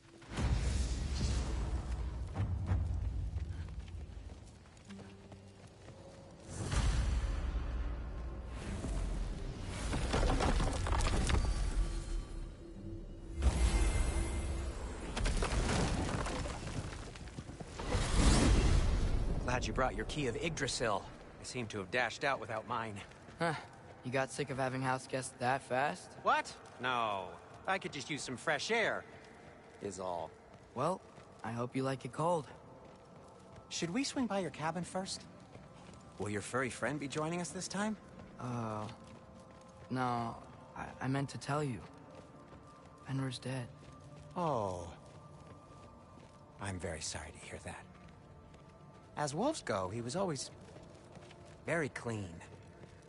Glad you brought your key of Yggdrasil. I seem to have dashed out without mine. Huh. You got sick of having house guests that fast? What? No. I could just use some fresh air, is all. Well, I hope you like it cold. Should we swing by your cabin first? Will your furry friend be joining us this time? No. I meant to tell you. Fenrir's dead. Oh. I'm very sorry to hear that. As wolves go, he was always very clean.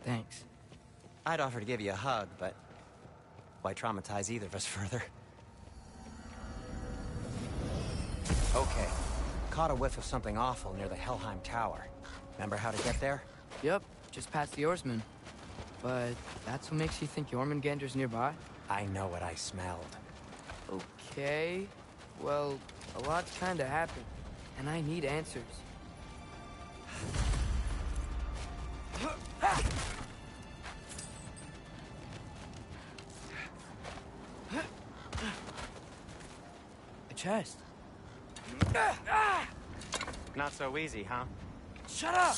Thanks. I'd offer to give you a hug, but why traumatize either of us further? Okay. Caught a whiff of something awful near the Helheim Tower. Remember how to get there? Yep, just past the oarsman. But that's what makes you think Jormungandr's nearby? I know what I smelled. Okay. Well, a lot's kinda happened, and I need answers. A chest. Not so easy, huh? Shut up!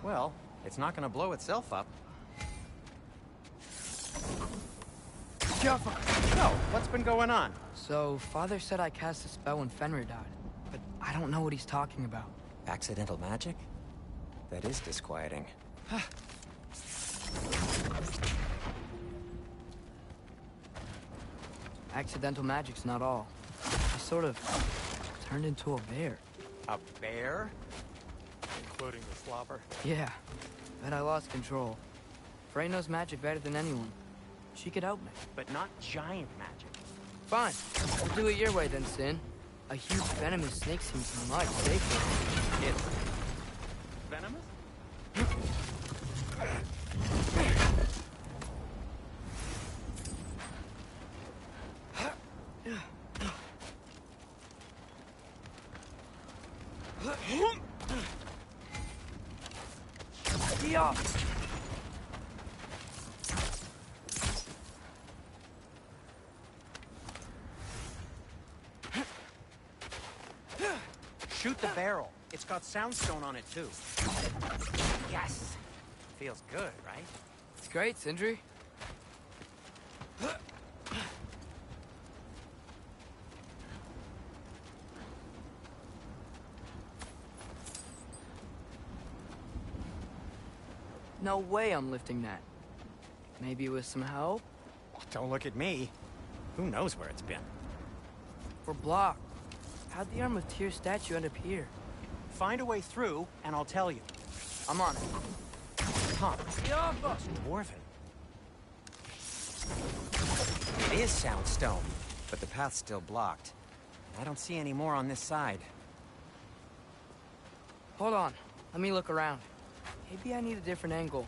Well, it's not gonna blow itself up. Jaffa! No, what's been going on? So, Father said I cast a spell when Fenrir died, but I don't know what he's talking about. Accidental magic? That is disquieting. Accidental magic's not all. I sort of turned into a bear. A bear? Including the slobber. Yeah, but I lost control. Frey knows magic better than anyone. She could help me. But not giant magic. Fine, we'll do it your way then, Sin. A huge venomous snake seems much safer. It's venomous? Yeah. Shoot the barrel. It's got soundstone on it, too. Yes! Feels good, right? It's great, Sindri. No way I'm lifting that. Maybe with some help? Don't look at me. Who knows where it's been? We're blocked. How'd the Arm of Tyr's statue end up here? Find a way through, and I'll tell you. I'm on it. Huh. It's dwarven. It is soundstone, but the path's still blocked. I don't see any more on this side. Hold on. Let me look around. Maybe I need a different angle.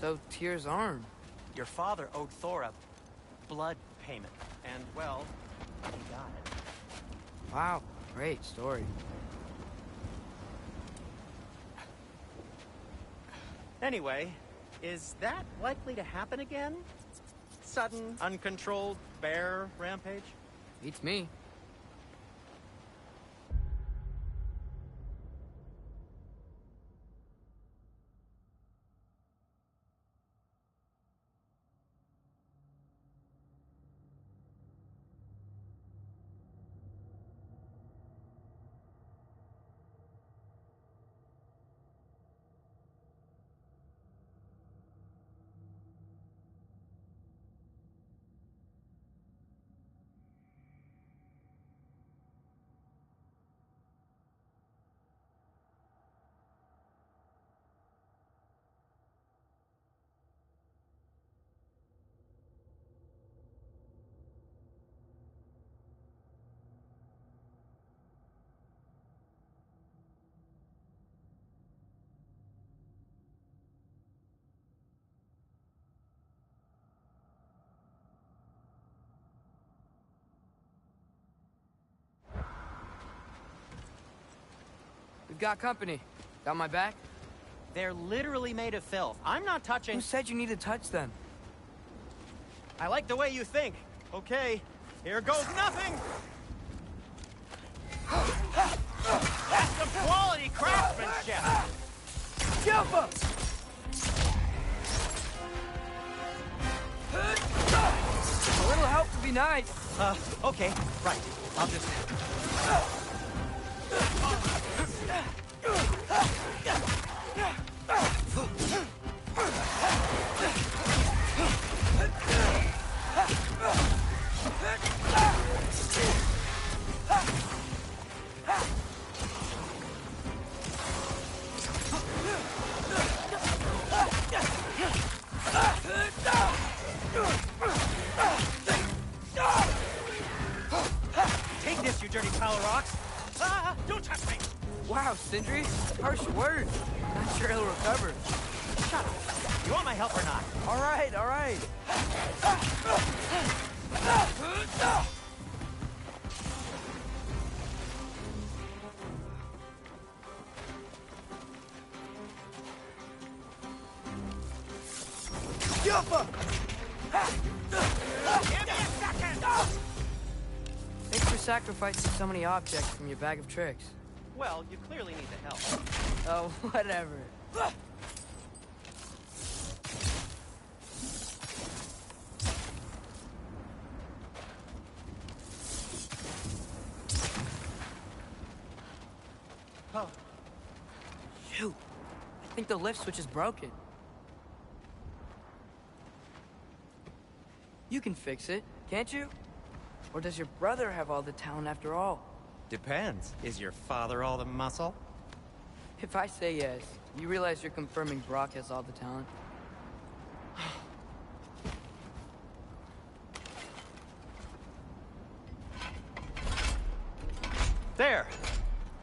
So, Tyr's arm. Your father owed Thor a blood payment, and, well, he got it. Wow, great story. Anyway, is that likely to happen again? Sudden, uncontrolled bear rampage? Beats me. We've got company. Got my back? They're literally made of filth. I'm not touching... Who said you need to touch them? I like the way you think. Okay, here goes nothing! That's some quality craftsmanship! Jumper! A little help would be nice. Okay, right. I'll just... Take this, you dirty pile of rocks! Ah, don't touch me! Wow, Sindri. Harsh words. Not sure he'll recover. Shut up! You want my help or not? All right, all right. Jumper! Give me a second! Thanks for sacrificing so many objects from your bag of tricks. Well, you clearly need the help. Oh, whatever. Oh. Shoot. I think the lift switch is broken. You can fix it, can't you? Or does your brother have all the talent after all? Depends. Is your father all the muscle? If I say yes, you realize you're confirming Brock has all the talent? There!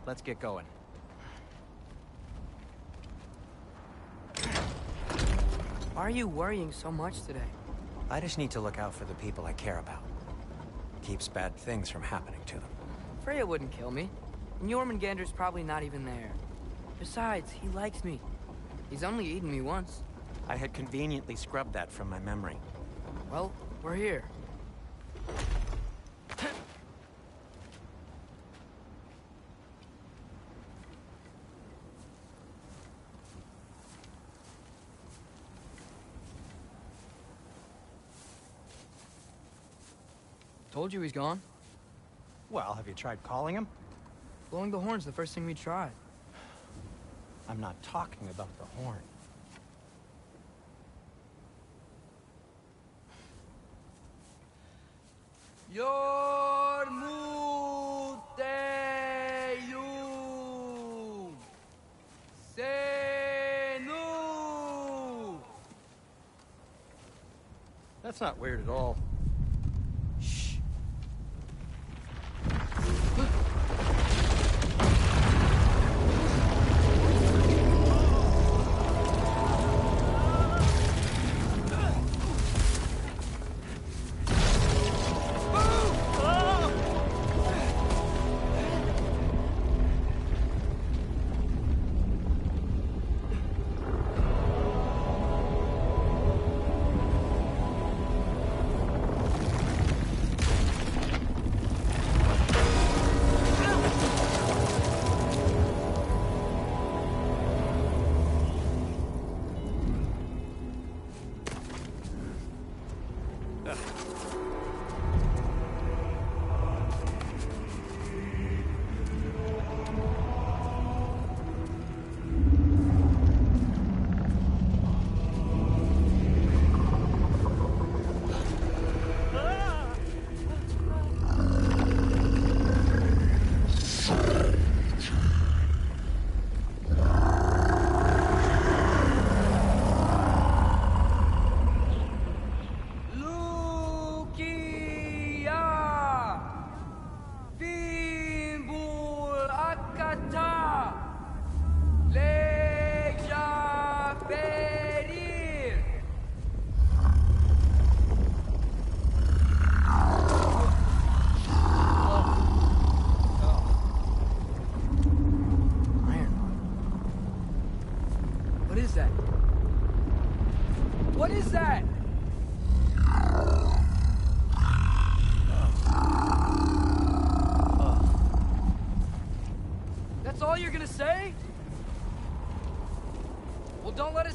Let's get going. Why are you worrying so much today? I just need to look out for the people I care about. Keeps bad things from happening to them. Freya wouldn't kill me. And Jormungandr's probably not even there. Besides, he likes me. He's only eaten me once. I had conveniently scrubbed that from my memory. Well, we're here. Told you he's gone. Well, have you tried calling him? Blowing the horn's the first thing we tried. I'm not talking about the horn. Yormuteyu Senu. That's not weird at all. Shh.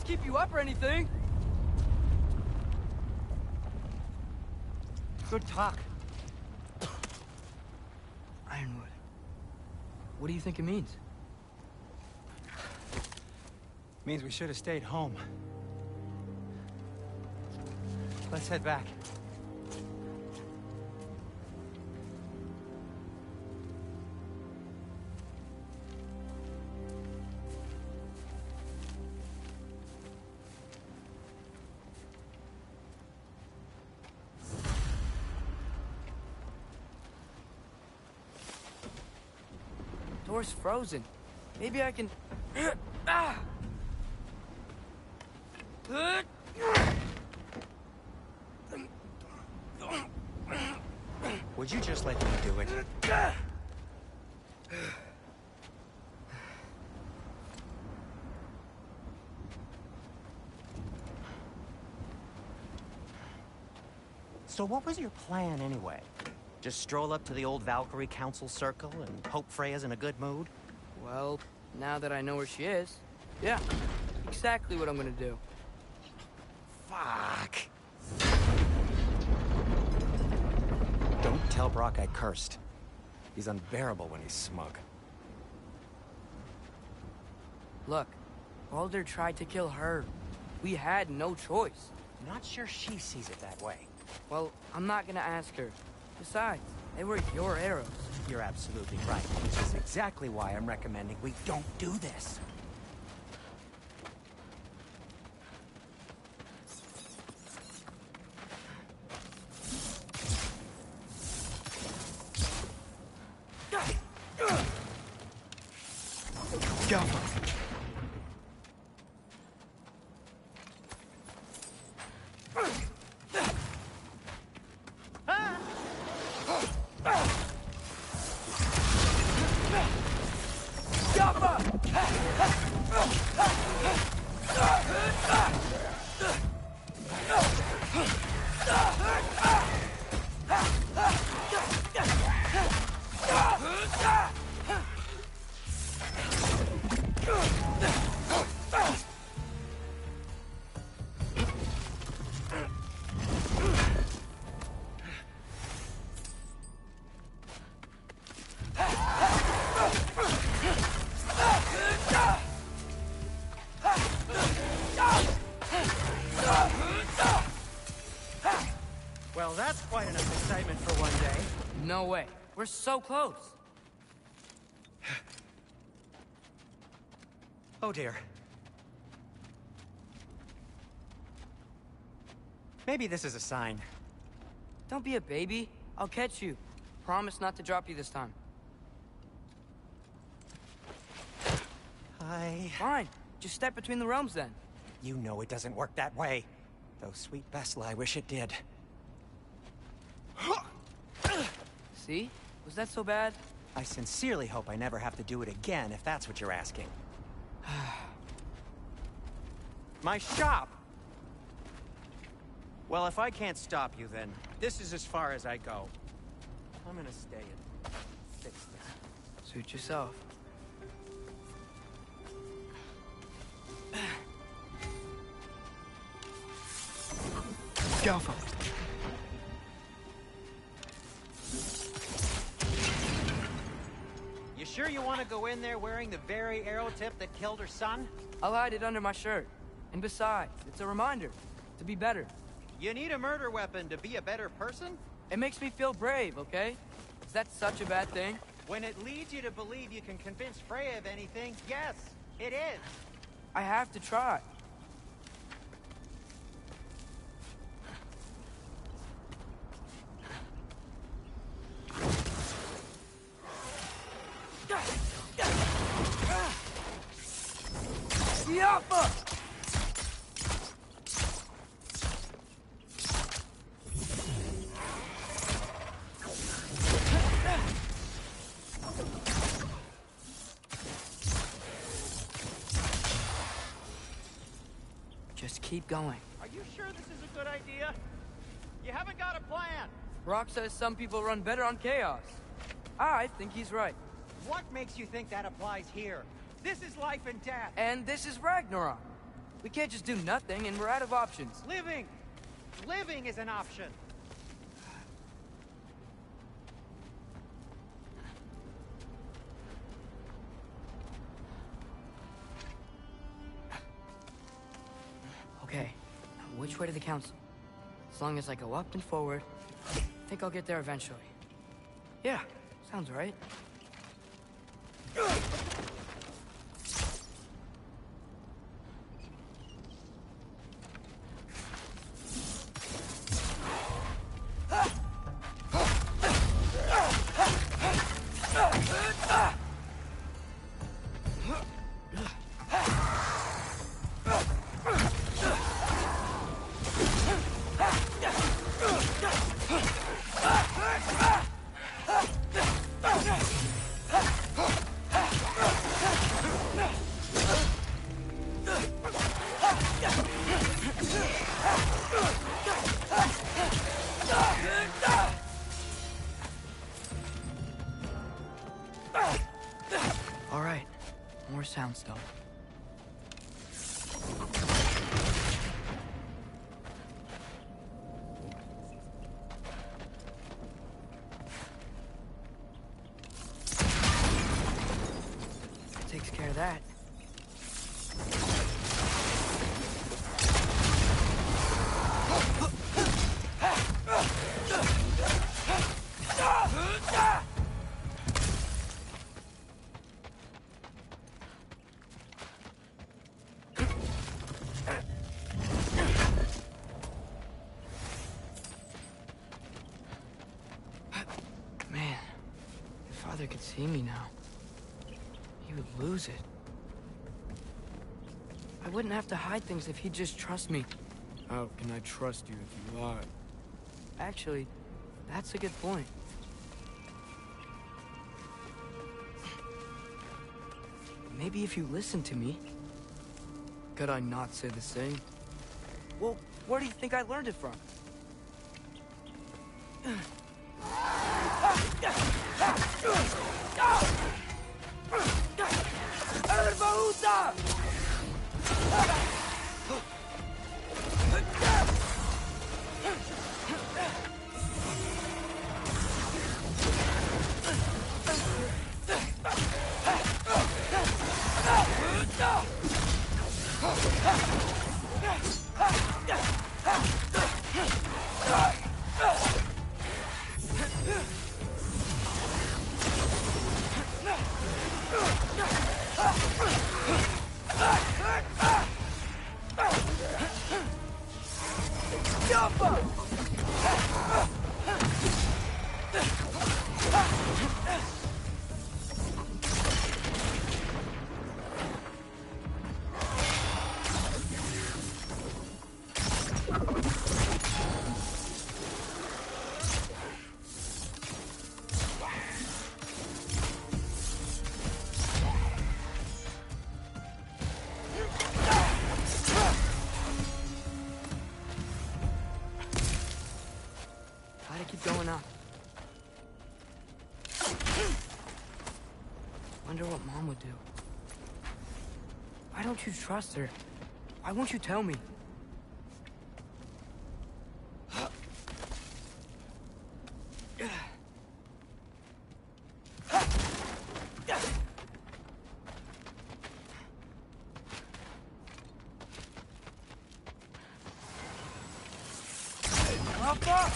keep you up or anything. Good talk. Ironwood. What do you think it means? Means we should have stayed home. Let's head back. Door's frozen. Maybe I can... Ah! Would you just let me do it? So what was your plan anyway? Just stroll up to the old Valkyrie Council circle and hope Freya's in a good mood? Well, now that I know where she is, yeah, exactly what I'm gonna do. Fuck. Don't tell Brock I cursed. He's unbearable when he's smug. Look, Baldur tried to kill her. We had no choice. Not sure she sees it that way. Well, I'm not gonna ask her. Besides, they were your arrows. You're absolutely right, which is exactly why I'm recommending we don't do this. Go! Well, that's quite enough excitement for one day. No way. We're so close. Oh dear. Maybe this is a sign. Don't be a baby. I'll catch you. Promise not to drop you this time. Fine. Just step between the realms then. You know it doesn't work that way. Though sweet Bessel, I wish it did. See? Was that so bad? I sincerely hope I never have to do it again, if that's what you're asking. My shop! Well, if I can't stop you, then this is as far as I go. I'm gonna stay and fix this. Suit yourself. Go for it. You sure you want to go in there wearing the very arrow tip that killed her son? I'll hide it under my shirt. And besides, it's a reminder to be better. You need a murder weapon to be a better person? It makes me feel brave, okay? Is that such a bad thing? When it leads you to believe you can convince Freya of anything, yes, it is. I have to try. Yappa! Just keep going. Are you sure this is a good idea? You haven't got a plan. Rock says some people run better on chaos. I think he's right. What makes you think that applies here? This is life and death. And this is Ragnarok. We can't just do nothing, and we're out of options. Living! Living is an option! Okay, now which way to the council? As long as I go up and forward, I think I'll get there eventually. Yeah, sounds right. All right, more soundstone. Takes care of that. Man, if Father could see me now, he would lose it. I wouldn't have to hide things if he'd just trust me. How can I trust you if you lie? Actually, that's a good point. Maybe if you listen to me. Could I not say the same? Well, where do you think I learned it from? Gotta keep going up. Wonder what Mom would do. Why don't you trust her? Why won't you tell me? Papa!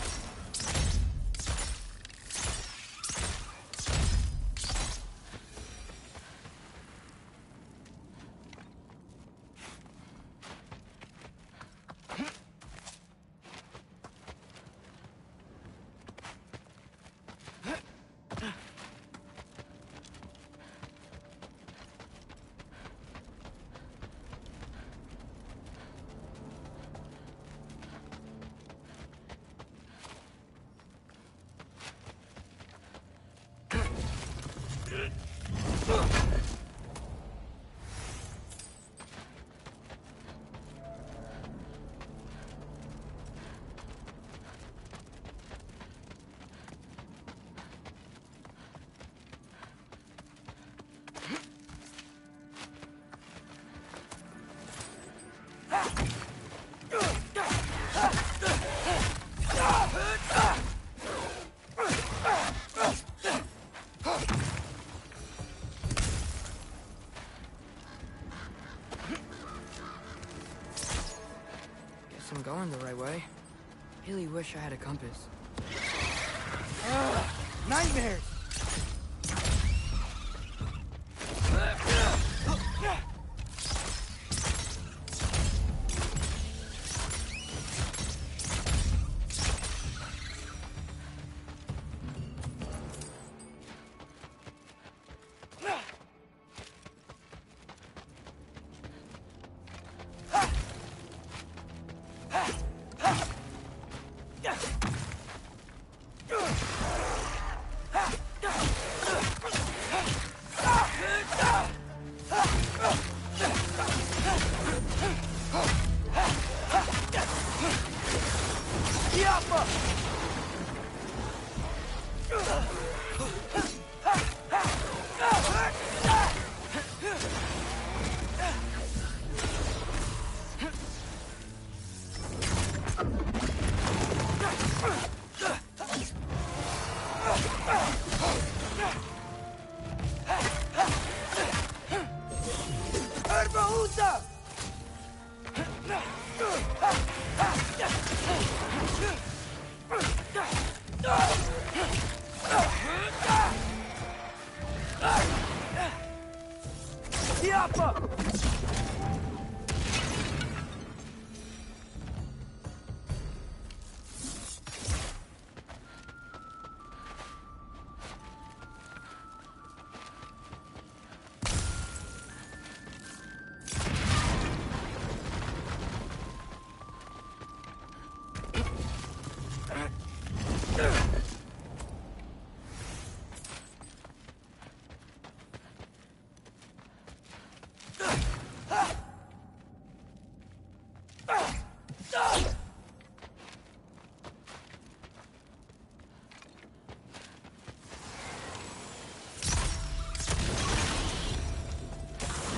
wish I had a compass. Nightmares!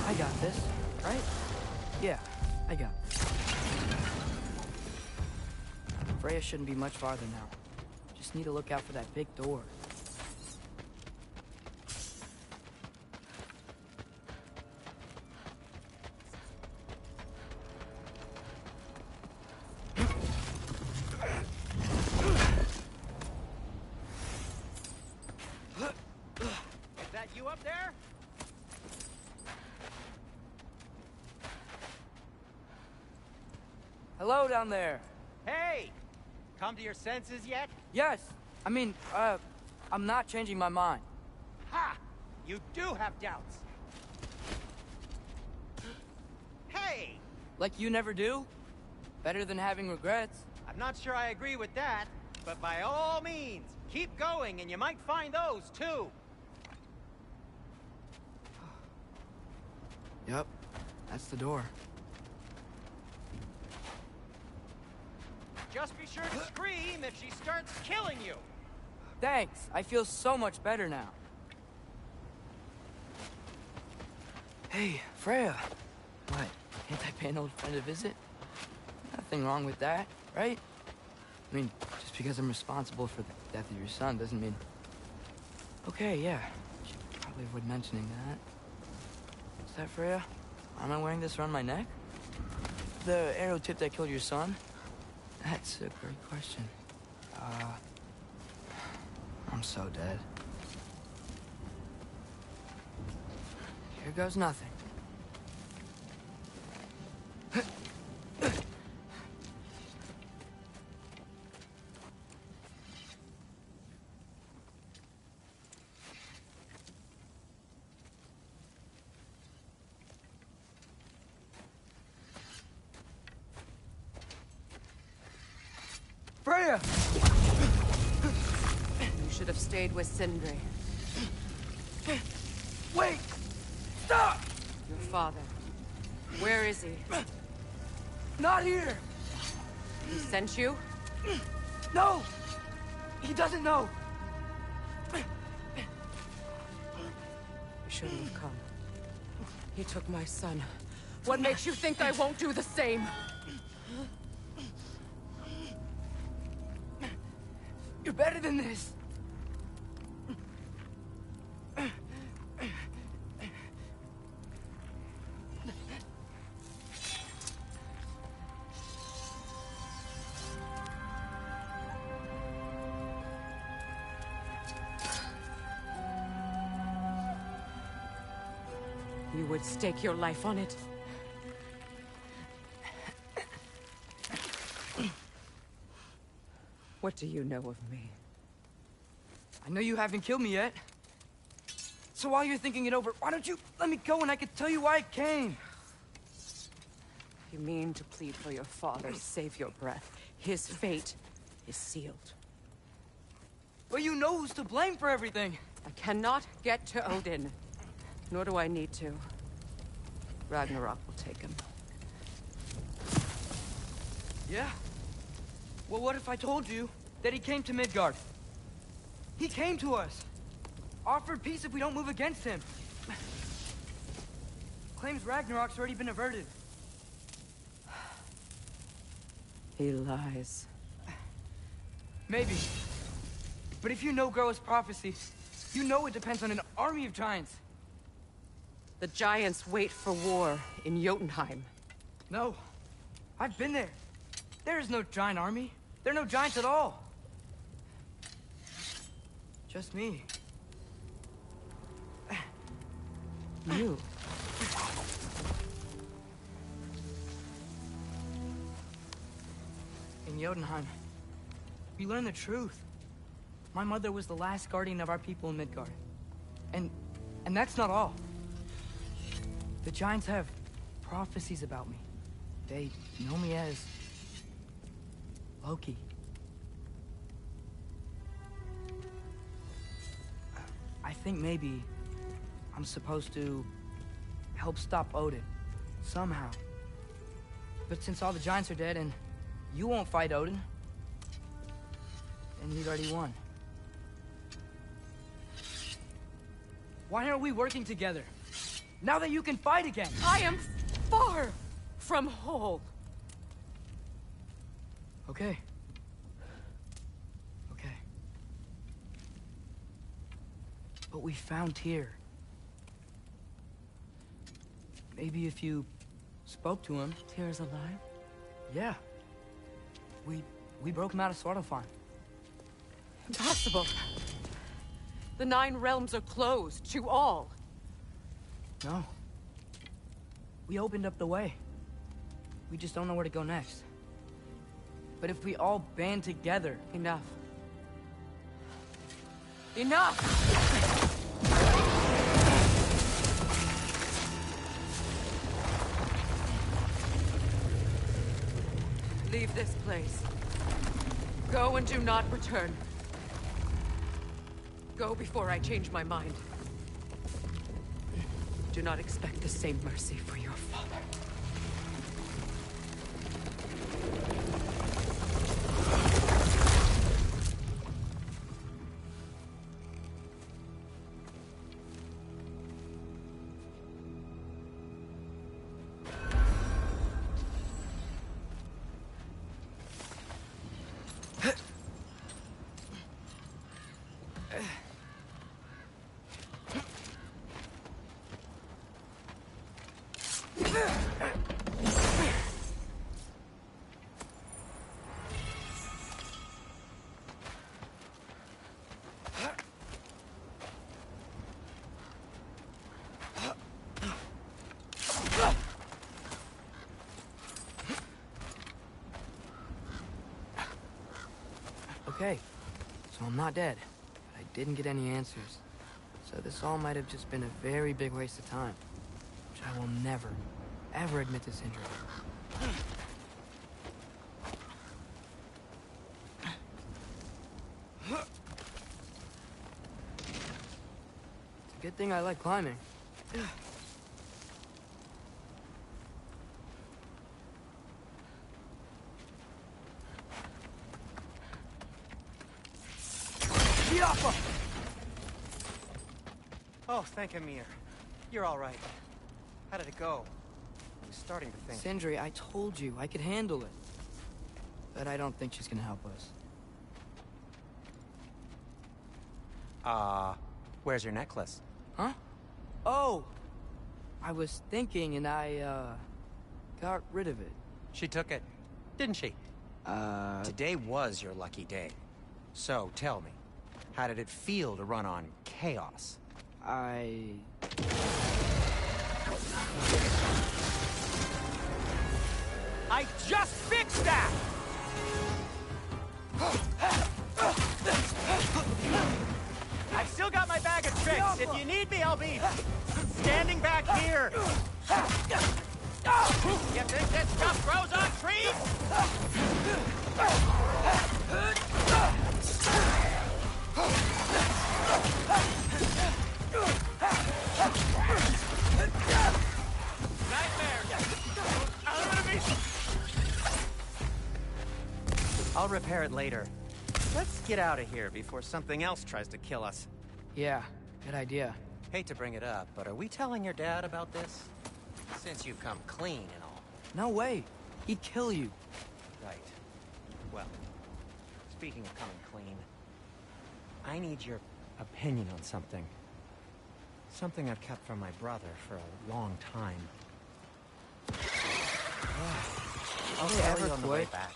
I got this, right? Yeah, I got this. Freya shouldn't be much farther now. Just need to look out for that big door. Is that you up there? Hello down there. Hey! Come to your senses yet? Yes, I mean, I'm not changing my mind. Ha! You do have doubts. Hey! Like you never do? Better than having regrets. I'm not sure I agree with that, but by all means, keep going and you might find those too. Yep, that's the door. Just be sure to scream if she starts killing you. Thanks, I feel so much better now. Hey, Freya. What, can't I pay an old friend a visit? Nothing wrong with that, right? I mean, just because I'm responsible for the death of your son doesn't mean... Okay, yeah, should probably avoid mentioning that. Is that Freya? Am I wearing this around my neck? The arrow tip that killed your son? That's a great question. I'm so dead. Here goes nothing. Freya! You should have stayed with Sindri. Wait! Stop! Your father. Where is he? Not here! He sent you? No! He doesn't know! You shouldn't have come. He took my son. What makes you think I won't do the same? You're better than this! You would stake your life on it? What do you know of me? I know you haven't killed me yet. So while you're thinking it over, why don't you let me go and I can tell you why I came? You mean to plead for your father, save your breath. His fate is sealed. But you know who's to blame for everything. I cannot get to Odin. Nor do I need to. Ragnarok will take him. Yeah? Well, what if I told you that he came to Midgard? He came to us. Offered peace if we don't move against him. Claims Ragnarok's already been averted. He lies. Maybe. But if you know Groa's prophecy, you know it depends on an army of giants. The giants wait for war in Jotunheim. No. I've been there. There is no giant army. There are no giants at all. Just me. You? In Jotunheim, we learned the truth. My mother was the last guardian of our people in Midgard. And that's not all. The giants have prophecies about me. They know me as Loki. I think maybe I'm supposed to help stop Odin, somehow. But since all the giants are dead and you won't fight Odin, then he's already won. Why aren't we working together? Now that you can fight again! I am far from whole. Okay. Okay. But we found Tyr. Maybe if you spoke to him... Tyr's alive? Yeah. We broke him out of Svartalfheim. Impossible. The 9 realms are closed to all. No. We opened up the way. We just don't know where to go next. But if we all band together... Enough. Enough! Leave this place. Go and do not return. Go before I change my mind. Do not expect the same mercy for your father. Okay, so I'm not dead, but I didn't get any answers. So this all might have just been a very big waste of time, which I will never, ever admit to Sindri. It's a good thing I like climbing. Oh, thank Amir. You're all right. How did it go? I was starting to think... Sindri, I told you I could handle it. But I don't think she's gonna help us. Where's your necklace? Huh? Oh! I was thinking and I, got rid of it. She took it, didn't she? Today was your lucky day. So, tell me, how did it feel to run on chaos? I just fixed that! I've still got my bag of tricks. If you need me, I'll be standing back here. You think this stuff grows on trees? I'll repair it later. Let's get out of here before something else tries to kill us. Yeah, good idea. Hate to bring it up, but are we telling your dad about this? Since you've come clean and all. No way. He'd kill you. Right. Well, speaking of coming clean, I need your opinion on something. Something I've kept from my brother for a long time. I'll tell you on the way back.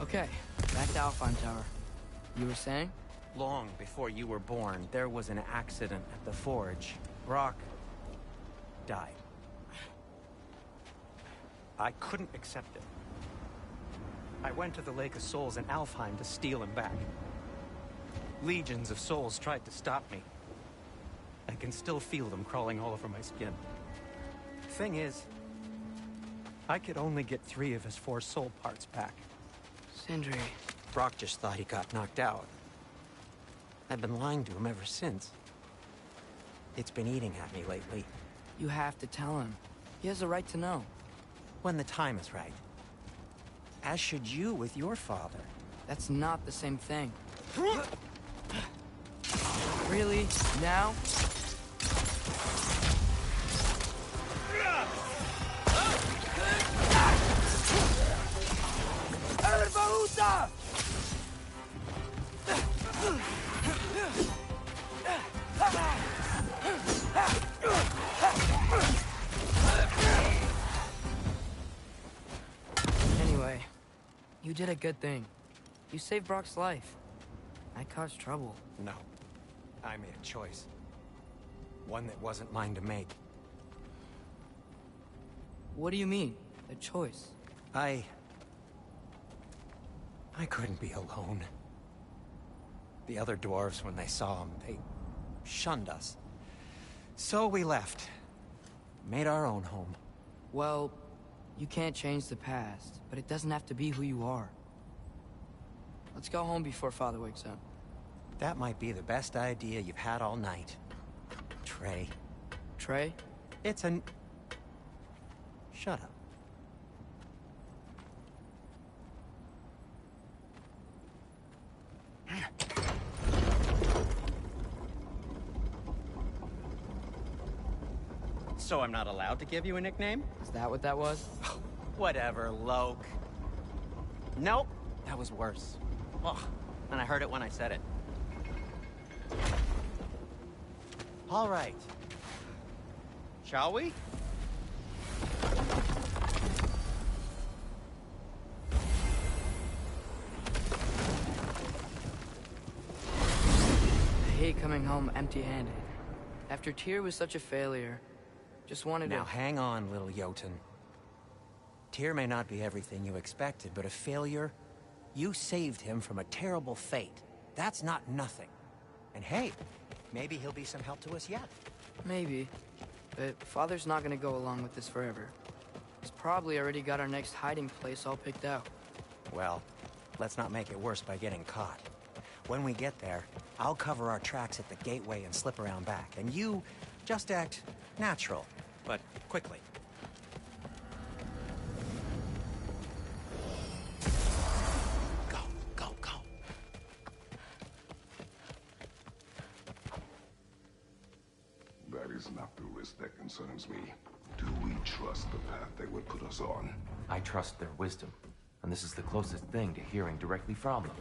Okay, back to Alpine Tower. You were saying? Long before you were born, there was an accident at the forge. Brock died. I couldn't accept it. I went to the Lake of Souls in Alfheim to steal him back. Legions of souls tried to stop me. I can still feel them crawling all over my skin. Thing is, I could only get 3 of his 4 soul parts back. Sindri. Brock just thought he got knocked out. I've been lying to him ever since. It's been eating at me lately. You have to tell him. He has the right to know. When the time is right. As should you with your father. That's not the same thing. Really? Now? Anyway, you did a good thing. You saved Brock's life. I caused trouble. No. I made a choice. One that wasn't mine to make. What do you mean? A choice? I couldn't be alone. The other dwarves, when they saw him, they shunned us. So we left. Made our own home. Well, you can't change the past, but it doesn't have to be who you are. Let's go home before Father wakes up. That might be the best idea you've had all night. Trey. Trey? It's an... Shut up. So I'm not allowed to give you a nickname? Is that what that was? Whatever, Loke. Nope, that was worse. Ugh, and I heard it when I said it. All right. Shall we? I hate coming home empty-handed. After Tyr was such a failure, just wanted Now to... hang on, little Jotun. Tyr may not be everything you expected, but a failure? You saved him from a terrible fate. That's not nothing. And hey, maybe he'll be some help to us yet. Maybe. But Father's not gonna go along with this forever. He's probably already got our next hiding place all picked out. Well, let's not make it worse by getting caught. When we get there, I'll cover our tracks at the gateway and slip around back. And you just act natural, but quickly. not the risk that concerns me. Do we trust the path they would put us on? I trust their wisdom, and this is the closest thing to hearing directly from them.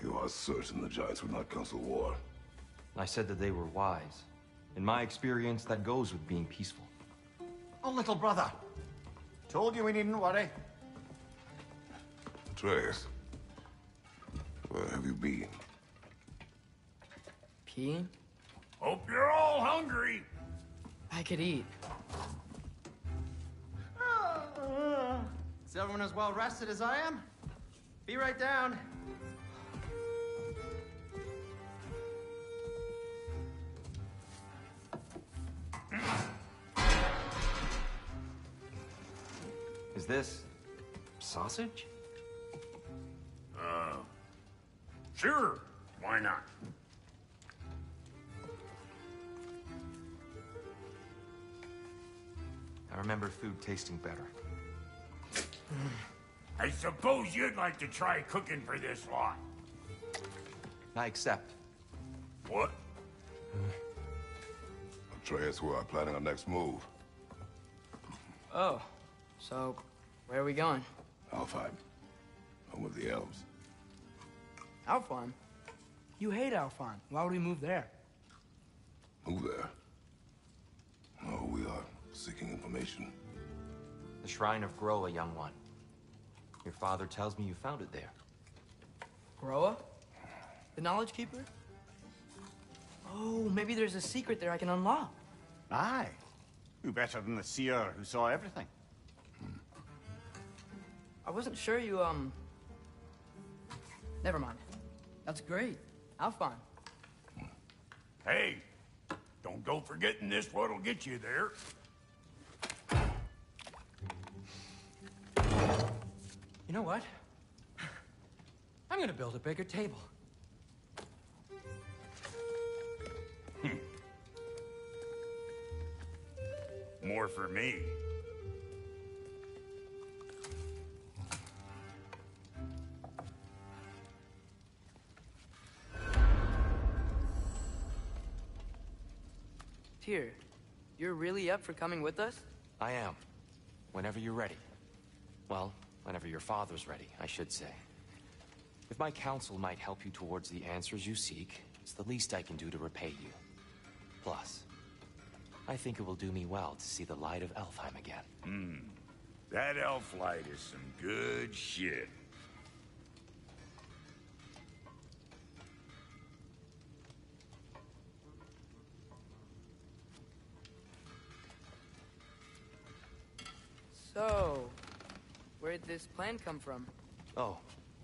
You are certain the Giants would not counsel war? I said that they were wise. In my experience, that goes with being peaceful. Oh, little brother. Told you we needn't worry. Atreus, where have you been? Peeing? Hope you're all hungry. I could eat. Is everyone as well rested as I am? Be right down. Is this sausage? Sure, why not? I remember food tasting better. I suppose you'd like to try cooking for this lot. I accept. What? Atreus, we are planning our next move. Oh, so where are we going? Alfheim, home of the elves. Alfheim? You hate Alfheim. Why would we move there? Move there? No, we are seeking information. The Shrine of Groa, young one. Your father tells me you found it there. Groa? The Knowledge Keeper? Oh, maybe there's a secret there I can unlock. Aye. Who better than the seer who saw everything? I wasn't sure you, Never mind. That's great. Alfheim. Hey, don't go forgetting this what'll get you there. You know what? I'm gonna build a bigger table. More for me. Tyr, you're really up for coming with us? I am. Whenever you're ready. Well, whenever your father's ready, I should say. If my counsel might help you towards the answers you seek, it's the least I can do to repay you. Plus, I think it will do me well to see the light of Elfheim again. That elf light is some good shit. So, where'd this plan come from? Oh,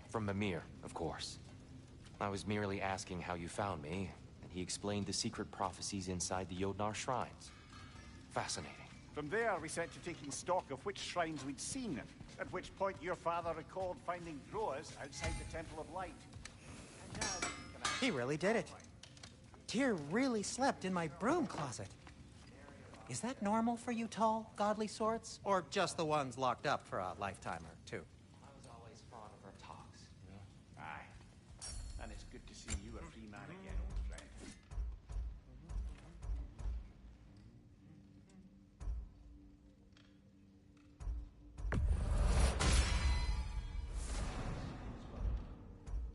from Mimir, of course. I was merely asking how you found me, and he explained the secret prophecies inside the Jotnar shrines. Fascinating. From there, we set to taking stock of which shrines we'd seen, at which point your father recalled finding Groas outside the Temple of Light. And now, He really did it. Tyr really slept in my broom closet. Is that normal for you tall, godly sorts? Or just the ones locked up for a lifetime or two? I was always fond of our talks, you know? aye. And it's good to see you a free man again, old friend.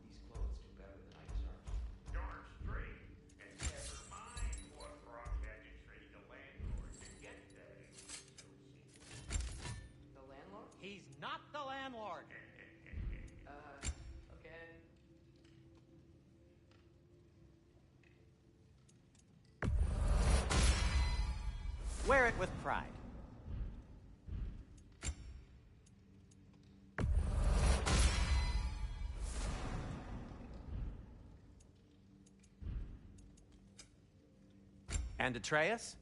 These clothes do better than I deserve. Darn straight. And never mind what Brock had to trade the landlord to get that The landlord? He's not the landlord. Okay. Wear it with pride. And Atreus?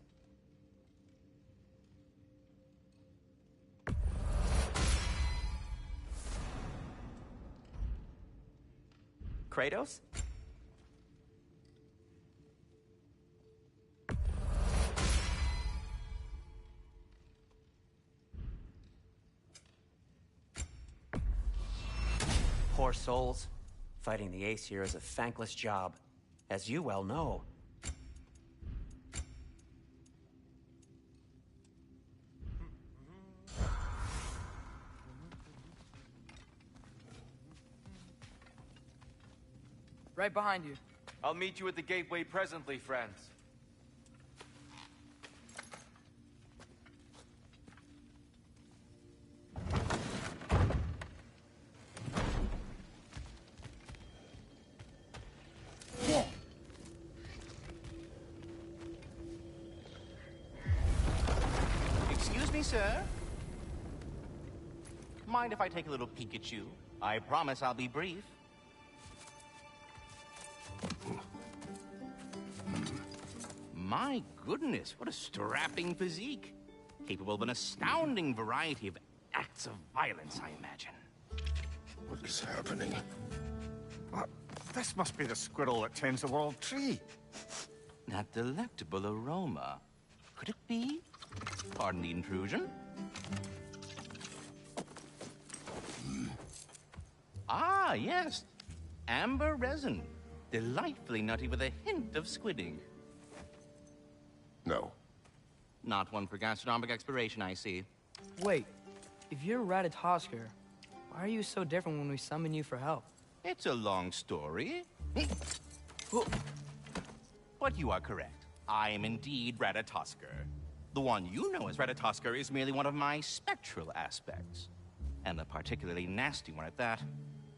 Kratos? Poor souls. Fighting the Ace here is a thankless job, as you well know. Right behind you. I'll meet you at the gateway presently, friends. Excuse me, sir? Mind if I take a little peek at you? I promise I'll be brief. My goodness, what a strapping physique. Capable of an astounding variety of acts of violence, I imagine. What is happening? This must be the squirrel that tends the world tree. That delectable aroma. Could it be? Pardon the intrusion. Ah, yes. Amber resin. Delightfully nutty with a hint of squidding. No. Not one for gastronomic exploration, I see. Wait, if you're Ratatosker, why are you so different when we summon you for help? It's a long story. But you are correct. I am indeed Ratatosker. The one you know as Ratatosker is merely one of my spectral aspects. And a particularly nasty one at that.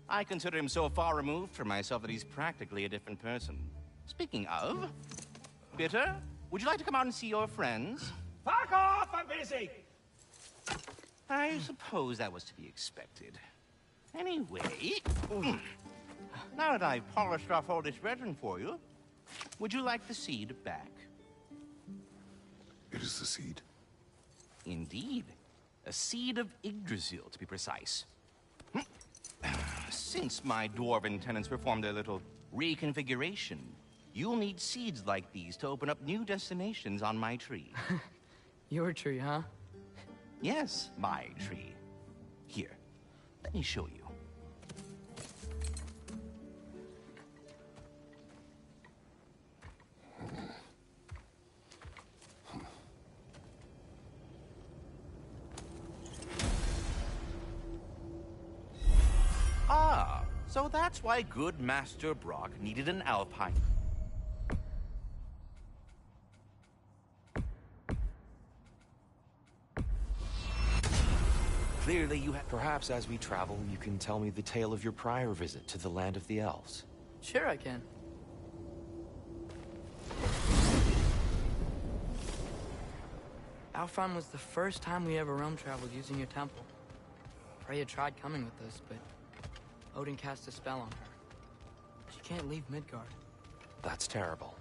I consider him so far removed from myself that he's practically a different person. Speaking of... Bitter, would you like to come out and see your friends? Fuck off! I'm busy! I suppose that was to be expected. Anyway... Now that I've polished off all this resin for you, would you like the seed back? It is the seed. Indeed. A seed of Yggdrasil, to be precise. Since my dwarven tenants performed a little reconfiguration, you'll need seeds like these to open up new destinations on my tree. Your tree, huh? Yes, my tree. Here, let me show you. Ah, so that's why good Master Brock needed an Alpine. Clearly you have... Perhaps as we travel, you can tell me the tale of your prior visit to the land of the elves. Sure I can. Alfheim was the first time we ever realm traveled using your temple. Freya tried coming with us, but Odin cast a spell on her. She can't leave Midgard. That's terrible.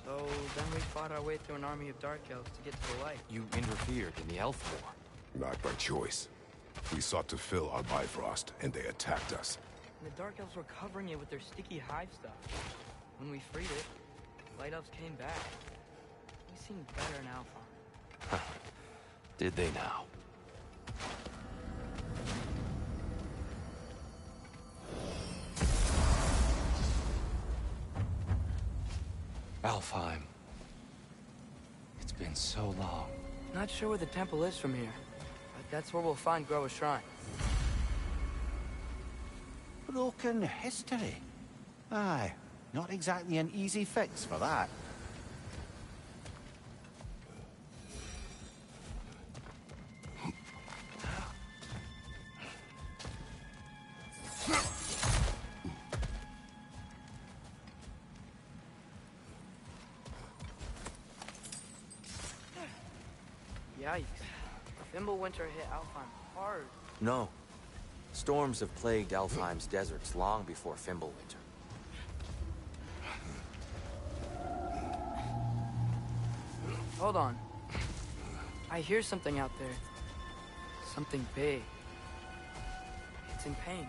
So then we fought our way through an army of dark elves to get to the light. You interfered in the elf war. Not by choice. We sought to fill our Bifrost, and they attacked us. And the dark elves were covering it with their sticky hive stuff. When we freed it, light elves came back. We seemed better in Alfheim. Did they now? Alfheim. It's been so long. Not sure where the temple is from here, but that's where we'll find Groa's shrine. Broken history. Aye, not exactly an easy fix for that. Yikes. Fimbulwinter hit Alfheim hard. No. Storms have plagued Alfheim's deserts long before Fimbulwinter. Hold on. I hear something out there. Something big. It's in pain.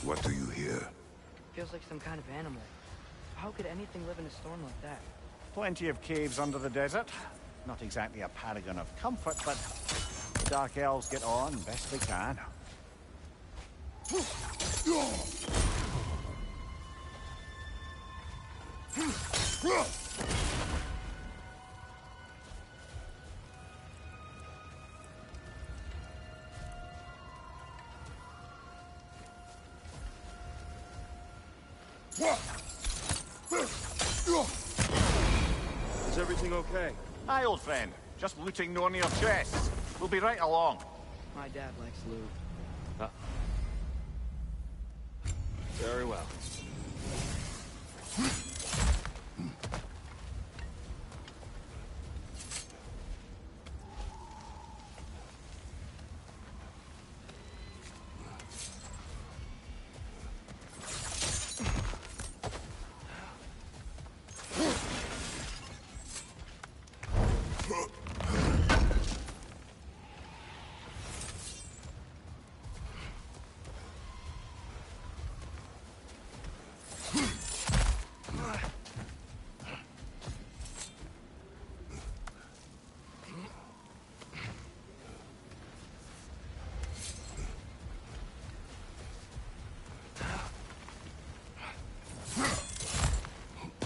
What do you hear? Feels like some kind of animal. How could anything live in a storm like that? Plenty of caves under the desert. Not exactly a paragon of comfort, but the Dark Elves get on best they can. Is everything okay? Hi, old friend. Just looting no on your chests. We'll be right along. My dad likes loot. Very well.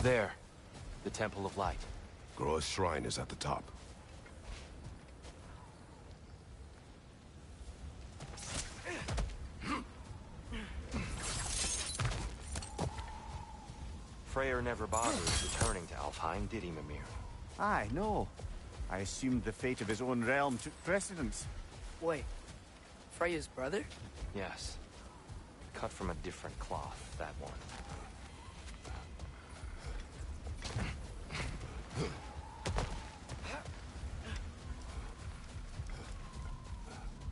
There. The Temple of Light. Groa's shrine is at the top. Freyr never bothered returning to Alfheim, did he, Mimir? Aye, no. I assumed the fate of his own realm took precedence. Wait, Freya's brother? Yes. Cut from a different cloth, that one.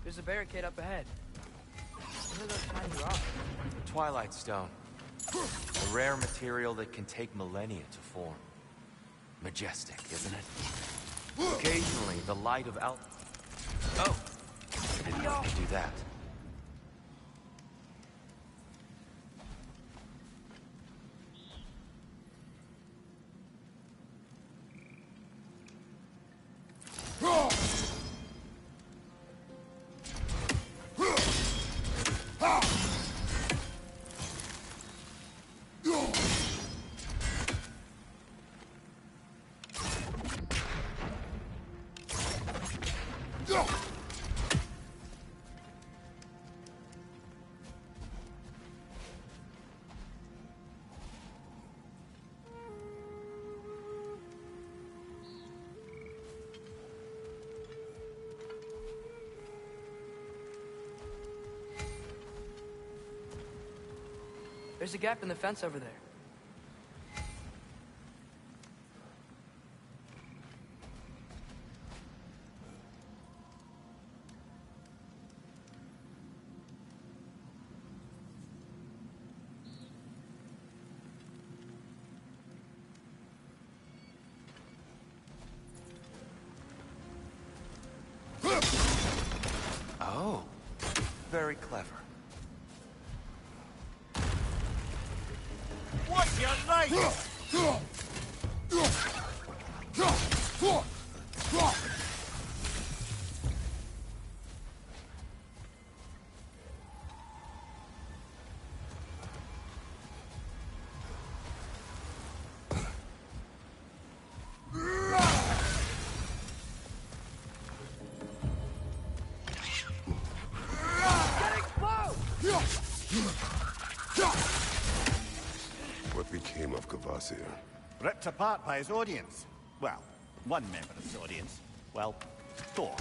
There's a barricade up ahead. What are those shiny rocks? Twilight Stone. A rare material that can take millennia to form. Majestic, isn't it? Occasionally, the light of Oh! I didn't know you could do that. There's a gap in the fence over there. Oh. Very clever. What's your name? What became of Kvasir? Ripped apart by his audience. Well, one member of his audience. Well, Thor.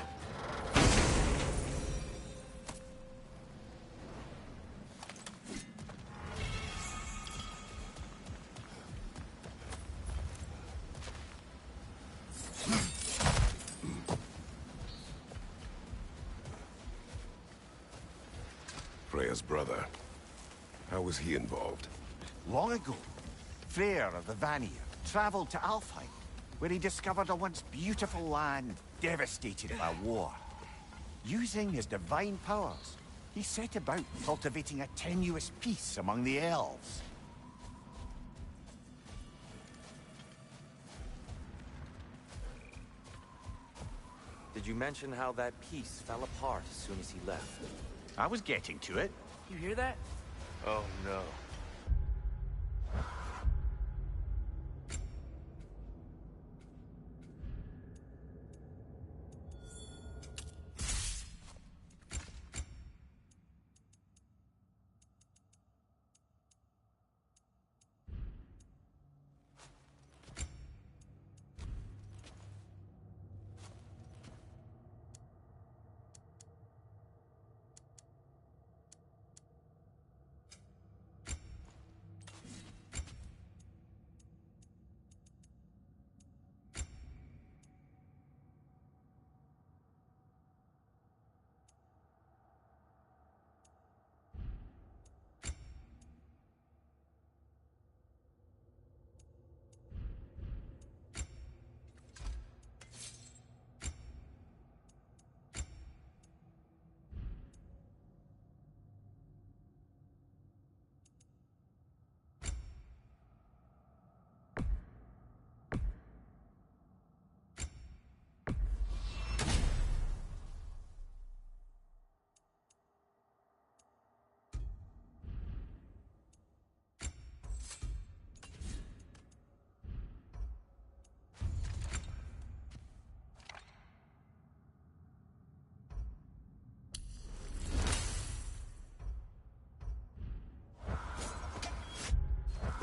Freya's brother. How was he involved? Long ago, Freyr of the Vanir traveled to Alfheim, where he discovered a once beautiful land devastated by war. Using his divine powers, he set about cultivating a tenuous peace among the elves. Did you mention how that piece fell apart as soon as he left? I was getting to it. You hear that? Oh no.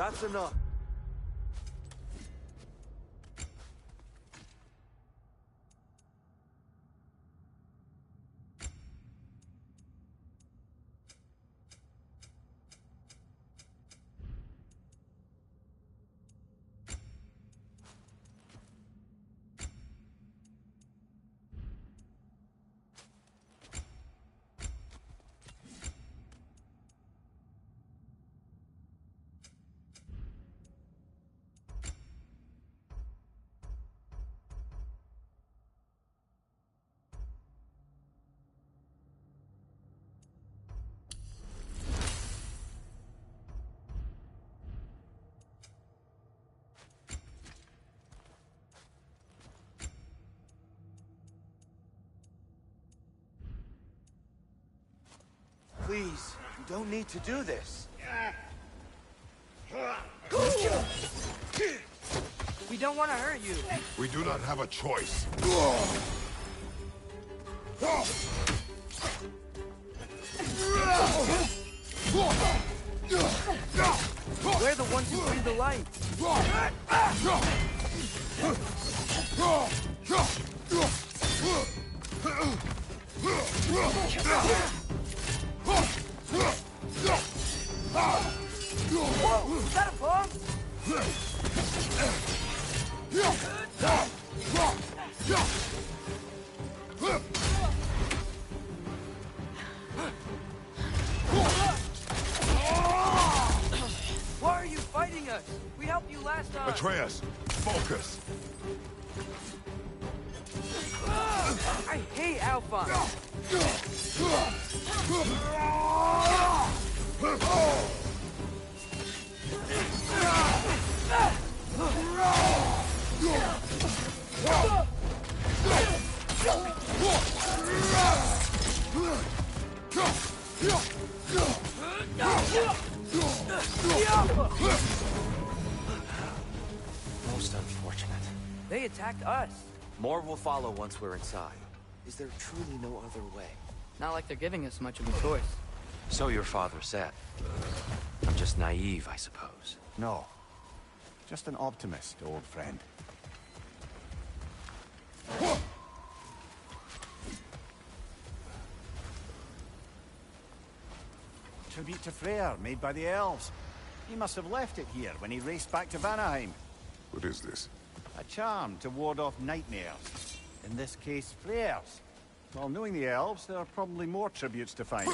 That's enough. Please, you don't need to do this. We don't want to hurt you. We do not have a choice. We're the ones who breathe the light. Whoa, is that a bomb? Why are you fighting us? We helped you last time. Atreus, focus. I hate Alphonse. Most unfortunate. They attacked us. More will follow once we're inside. Is there truly no other way? Not like they're giving us much of a choice. So your father said. I'm just naive, I suppose. No. Just an optimist, old friend. Tribute to Freyr, made by the elves. He must have left it here when he raced back to Vanaheim. What is this? A charm to ward off nightmares. In this case, Freyr's. Well, knowing the elves, there are probably more tributes to find.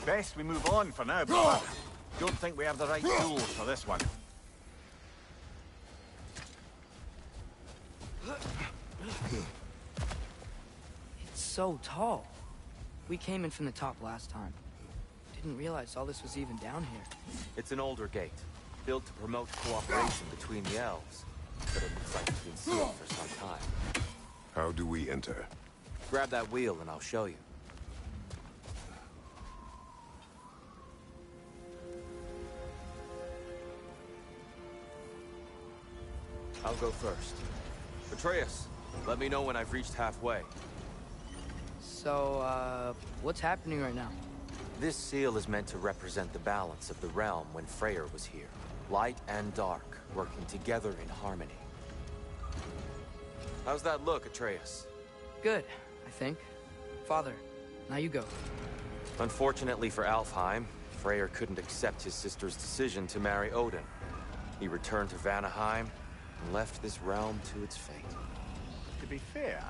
Best we move on for now, but don't think we have the right tools for this one. It's so tall. We came in from the top last time. Didn't realize all this was even down here. It's an older gate, built to promote cooperation between the elves. But it looks like it's been sealed for some time. How do we enter? Grab that wheel and I'll show you. I'll go first. Atreus, let me know when I've reached halfway. So, what's happening right now? This seal is meant to represent the balance of the realm when Freyr was here. Light and dark, working together in harmony. How's that look, Atreus? Good, I think. Father, now you go. Unfortunately for Alfheim, Freyr couldn't accept his sister's decision to marry Odin. He returned to Vanaheim and left this realm to its fate. To be fair,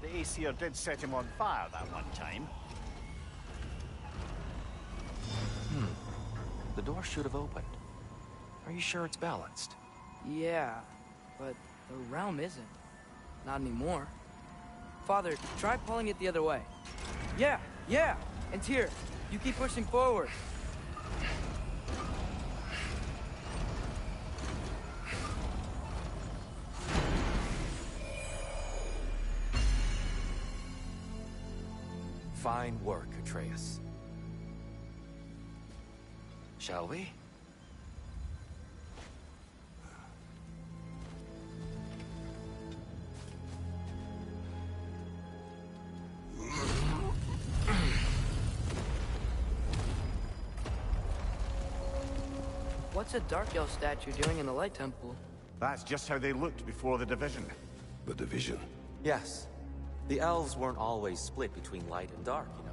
the Aesir did set him on fire that one time. The door should have opened. Are you sure it's balanced? Yeah, but the realm isn't. Not anymore. Father, try pulling it the other way. Yeah, yeah! And Tyr, you keep pushing forward. Fine work, Atreus. Shall we? What's a Dark Elf statue doing in the Light Temple? That's just how they looked before the division. The division. Yes. The elves weren't always split between light and dark, you know.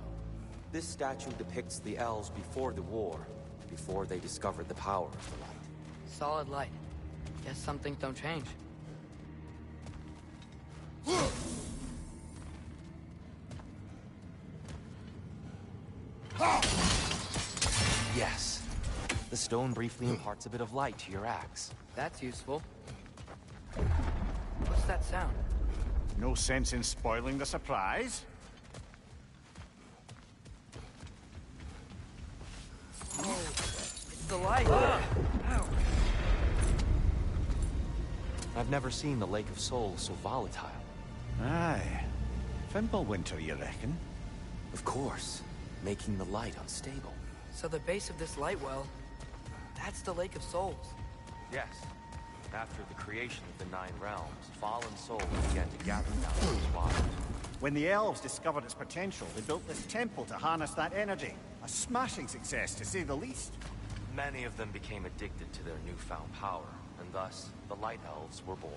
This statue depicts the elves before the war, before they discovered the power of the light. Solid light. Guess some things don't change. Yes. The stone briefly imparts a bit of light to your axe. That's useful. What's that sound? No sense in spoiling the surprise. Oh, it's the light! Ow. I've never seen the Lake of Souls so volatile. Aye. Fimbulwinter, you reckon? Of course. Making the light unstable. So the base of this light well, that's the Lake of Souls. Yes. After the creation of the Nine Realms, fallen souls began to gather down these waters. When the elves discovered its potential, they built this temple to harness that energy. A smashing success, to say the least. Many of them became addicted to their newfound power, and thus, the Light Elves were born.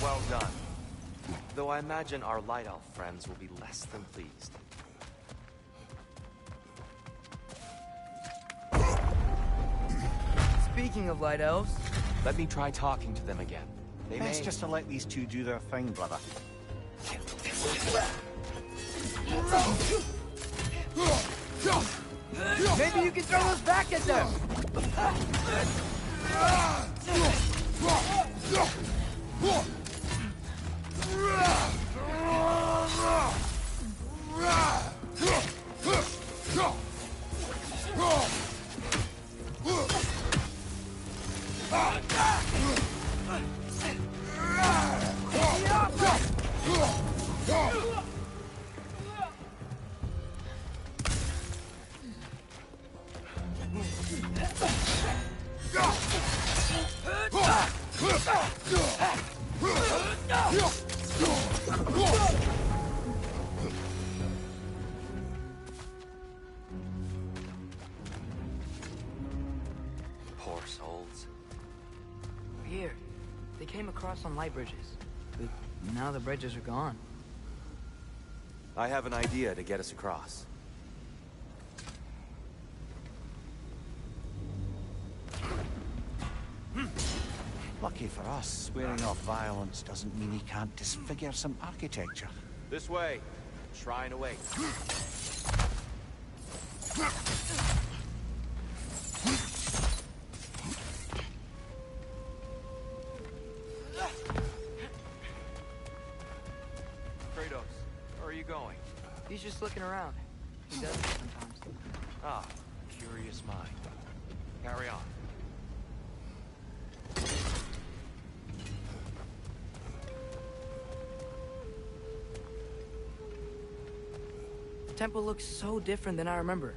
Well done. Though I imagine our Light Elf friends will be less than pleased. Speaking of Light Elves... Let me try talking to them again. They Best may... just to let these two do their thing, brother. Maybe you can throw those back at them! Poor souls. Weird. They came across on light bridges. But now the bridges are gone. I have an idea to get us across. Lucky for us, swearing off violence doesn't mean he can't disfigure some architecture. This way. Shrine awaits. Kratos, where are you going? He's just looking around. He does it sometimes. Ah, curious mind. Carry on. The temple looks so different than I remember.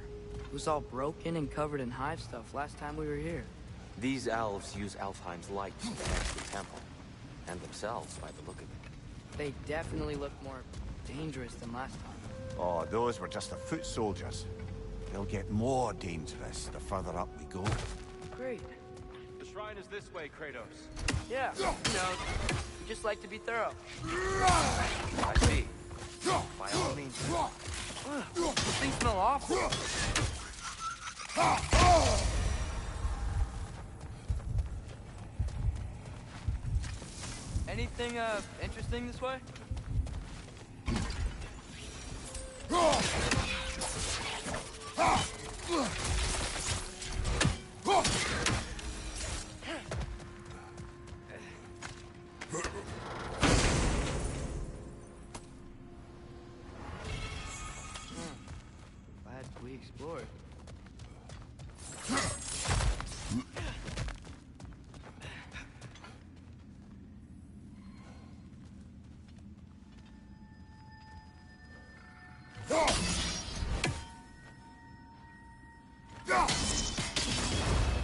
was all broken and covered in hive stuff last time we were here. These elves use Alfheim's light to enhance the temple. And themselves, by the look of it. They definitely look more dangerous than last time. Oh, those were just the foot soldiers. They'll get more dangerous the further up we go. Great. The shrine is this way, Kratos. Yeah, we just like to be thorough. I see. By all means. These things smell awful. Anything, interesting this way? Glad we explored.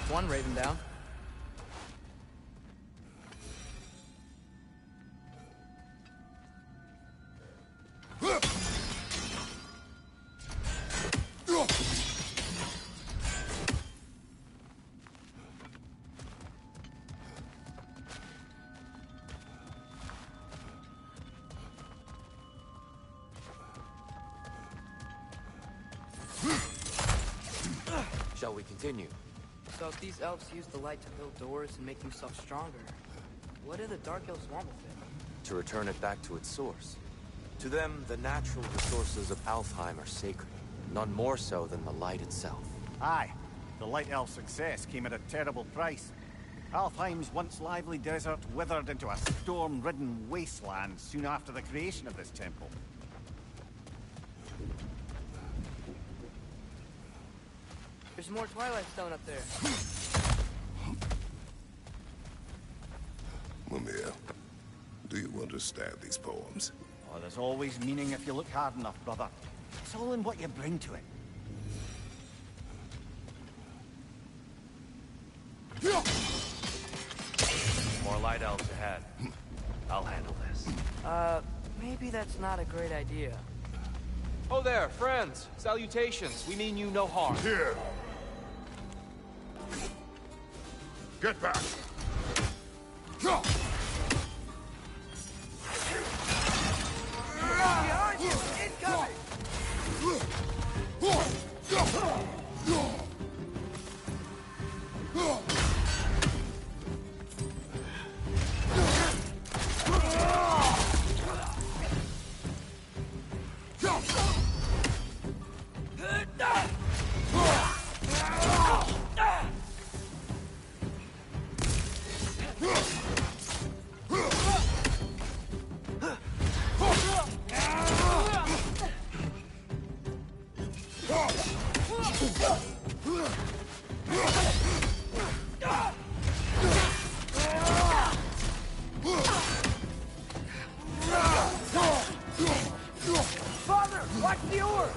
One raven down. Shall we continue? So if these elves use the light to build doors and make themselves stronger, what do the Dark Elves want with it? To return it back to its source. To them, the natural resources of Alfheim are sacred. None more so than the light itself. Aye, the Light Elf success came at a terrible price. Alfheim's once lively desert withered into a storm-ridden wasteland soon after the creation of this temple. There's more Twilight Stone up there. Mimir, do you understand these poems? Oh, there's always meaning if you look hard enough, brother. It's all in what you bring to it. More light elves ahead. I'll handle this. Maybe that's not a great idea. Oh there, friends! Salutations! We mean you no harm. Here! Get back! Behind you! Incoming! Father, watch the oars!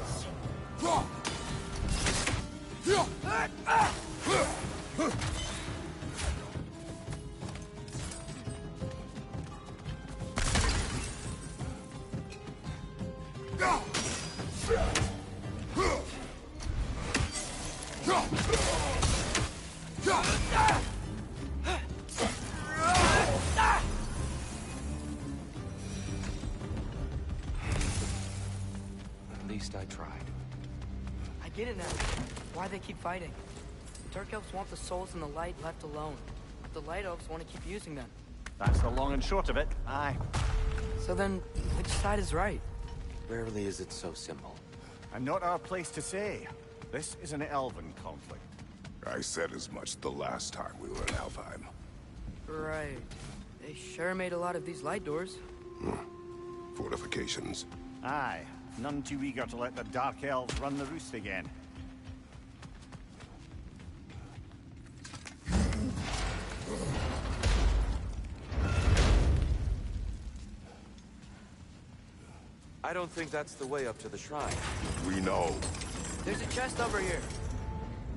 At least I tried. I get it now. Why they keep fighting. The Dark Elves want the souls and the light left alone. But the Light Elves want to keep using them. That's the long and short of it. Aye. So then, which side is right? Rarely is it so simple. And not our place to say. This is an elven conflict. I said as much the last time we were in Alfheim. Right. They sure made a lot of these light doors. Fortifications. Aye. None too eager to let the Dark Elves run the roost again. I don't think that's the way up to the shrine. We know. There's a chest over here.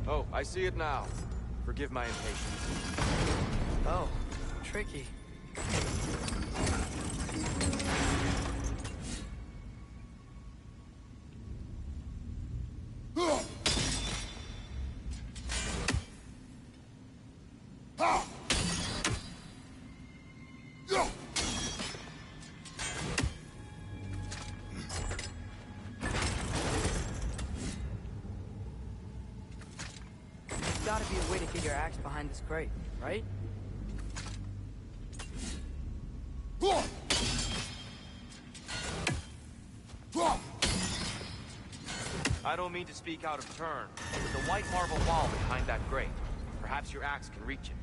Oh, I see it now. Forgive my impatience. Oh, tricky. There's gotta be a way to get your axe behind this crate, right? I don't mean to speak out of turn, but the white marble wall behind that grate. Perhaps your axe can reach it.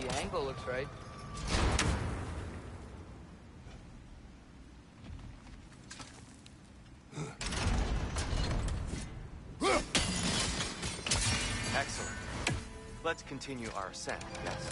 The angle looks right. Excellent. Let's continue our ascent, yes?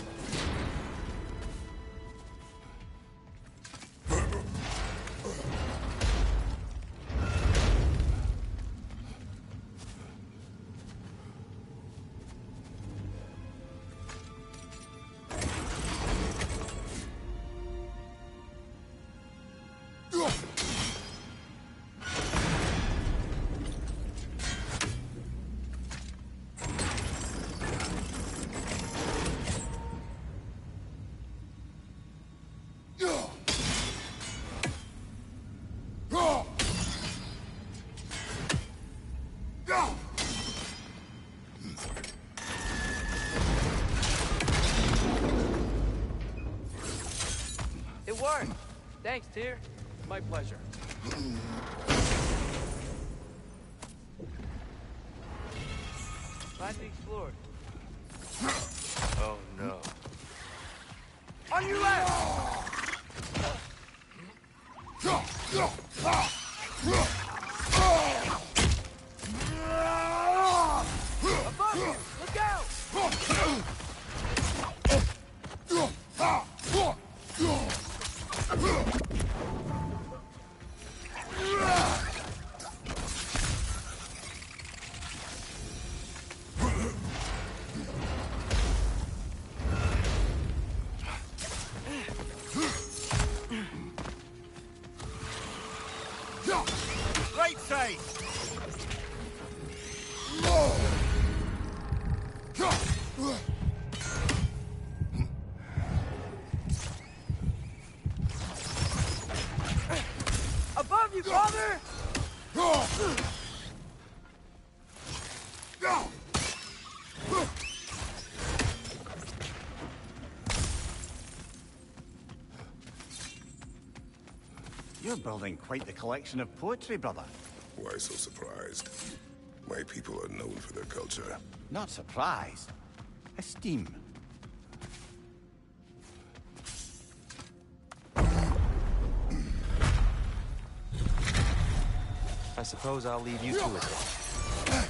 It worked! Thanks, Tyr. My pleasure. Glad we explored. Oh no. On your left! Above you! Look out! You're building quite the collection of poetry, brother. Why so surprised? My people are known for their culture. Not surprised. Esteem. I suppose I'll leave you to it then.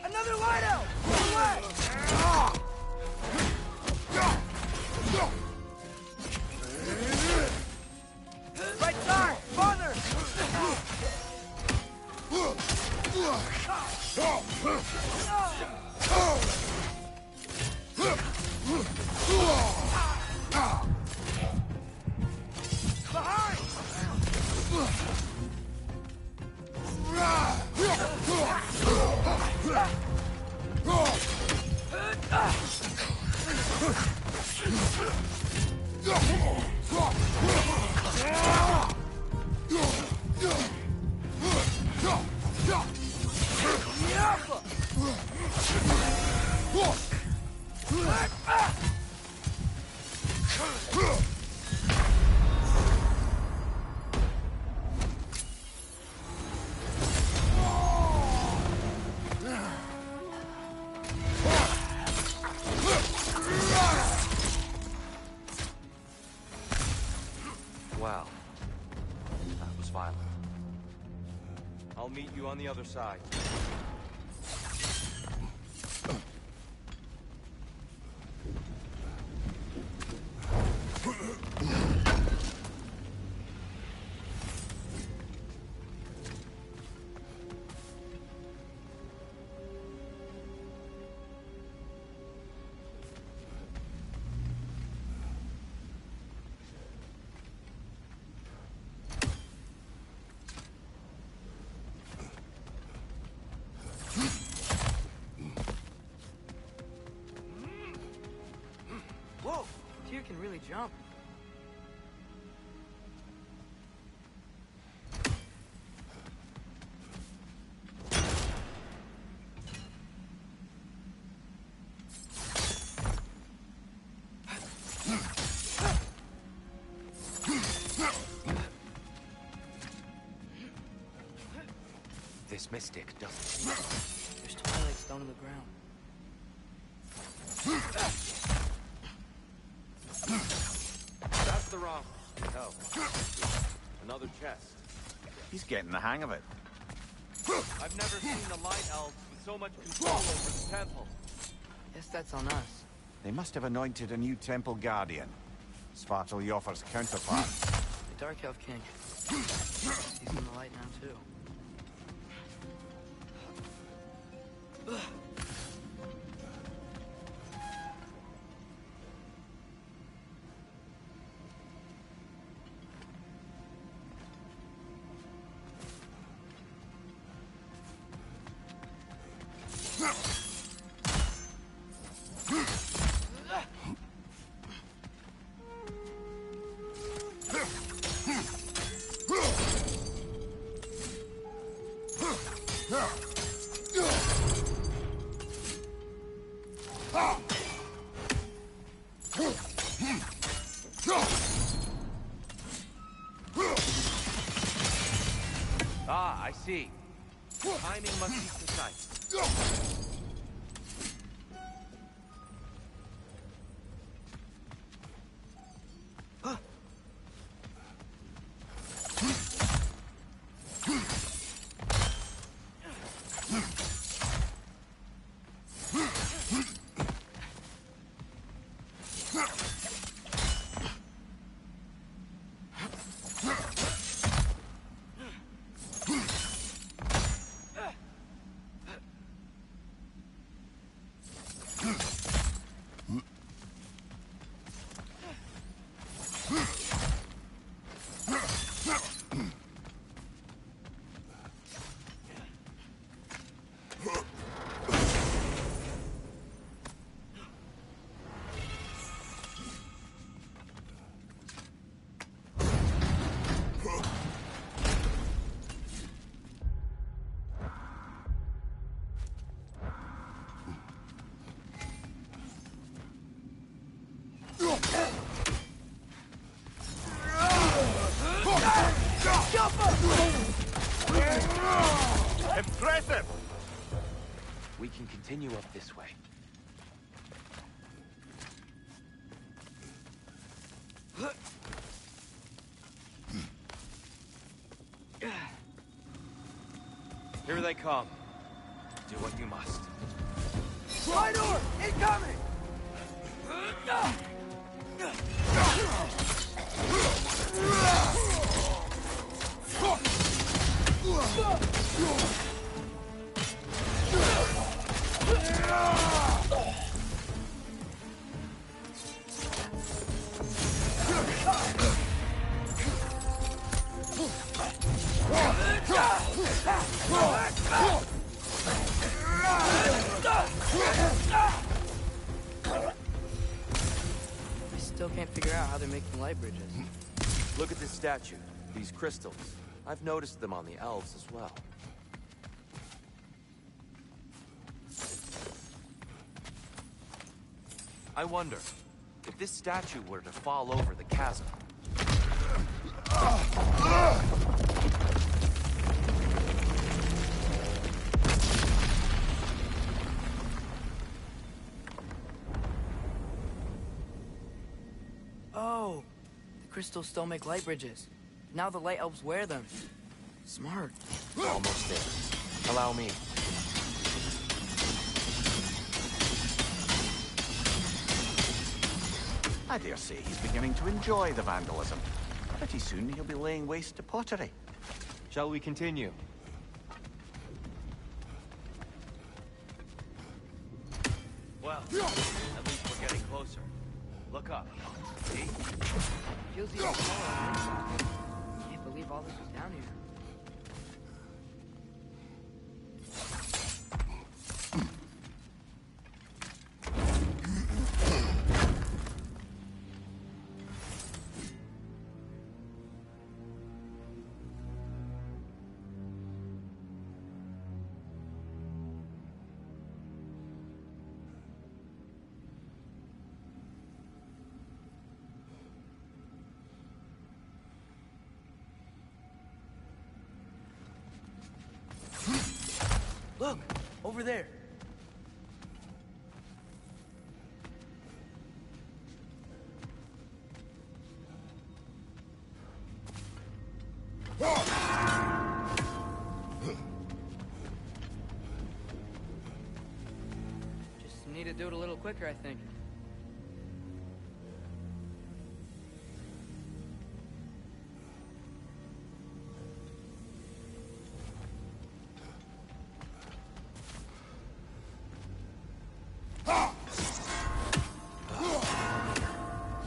Another light out! Right side! Farther! Wow. That was violent. I'll meet you on the other side. Whoa! Tyr can really jump. This mystic doesn't... There's twilight stone on the ground. That's the wrong. No. Another chest. He's getting the hang of it. I've never seen the Light Elves with so much control over the temple. Guess that's on us. They must have anointed a new temple guardian. Svartal Joffer's counterpart. The Dark Elf King. He's in the light now, too. Ah, I see. Timing must be precise. Impressive! We can continue up this way. Here they come. Do what you must. Fly door! Incoming! I still can't figure out how they're making light bridges. Look at this statue. These crystals. I've noticed them on the elves as well. I wonder, if this statue were to fall over the chasm... Oh, the crystals still make light bridges. Now the light elves wear them. Smart. Almost there. Allow me. I dare say he's beginning to enjoy the vandalism. Pretty soon he'll be laying waste to pottery. Shall we continue? Well, at least we're getting closer. Look up. See? Feels even smaller. Can't believe all this was down here. Look! Over there! Just need to do it a little quicker, I think.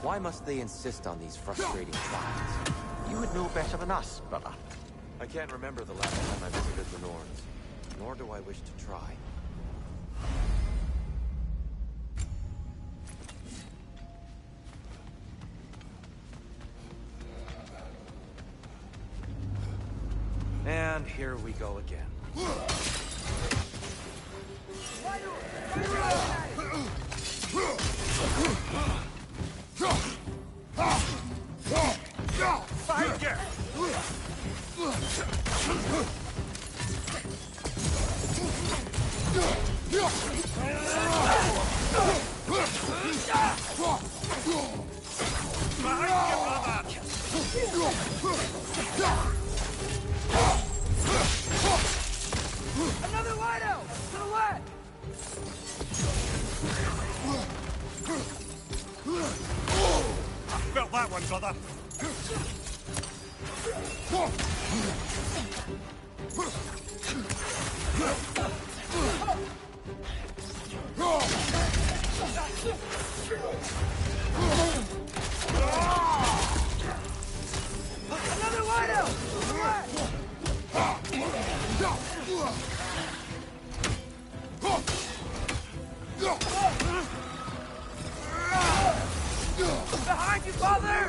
Why must they insist on these frustrating trials? You would know better than us, brother. I can't remember the last time I visited the Norns, nor do I wish to try. And here we go again. Another light-out! To the left! Felt that one, brother. Another light-out! To the left! Behind you, father!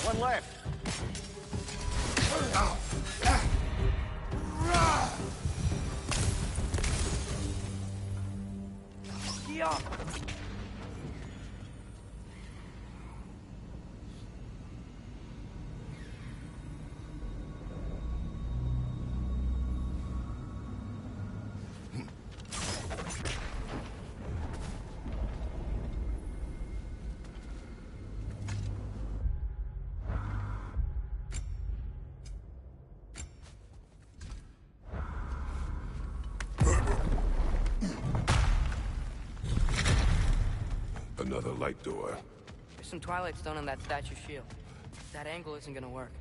One left. Yeah. Another light door. There's some Twilight Stone on that statue shield. That angle isn't gonna work.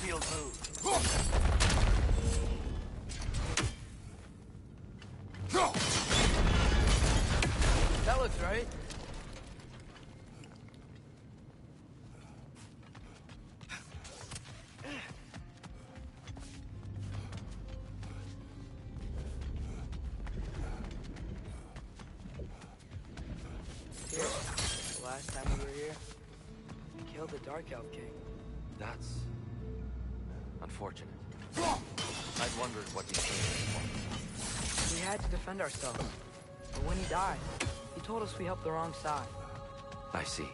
Field move. That looks right. Here, the last time we were here, we killed the Dark Elf King. That's unfortunate. I'd wondered what he was. We had to defend ourselves. But when he died, he told us we helped the wrong side. I see.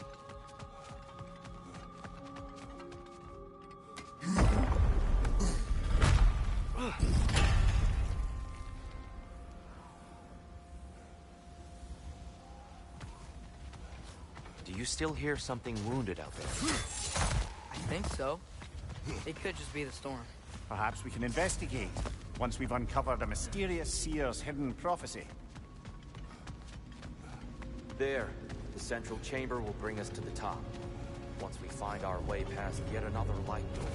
Do you still hear something wounded out there? I think so. It could just be the storm. Perhaps we can investigate, once we've uncovered a mysterious seer's hidden prophecy. There. The central chamber will bring us to the top. Once we find our way past yet another light door.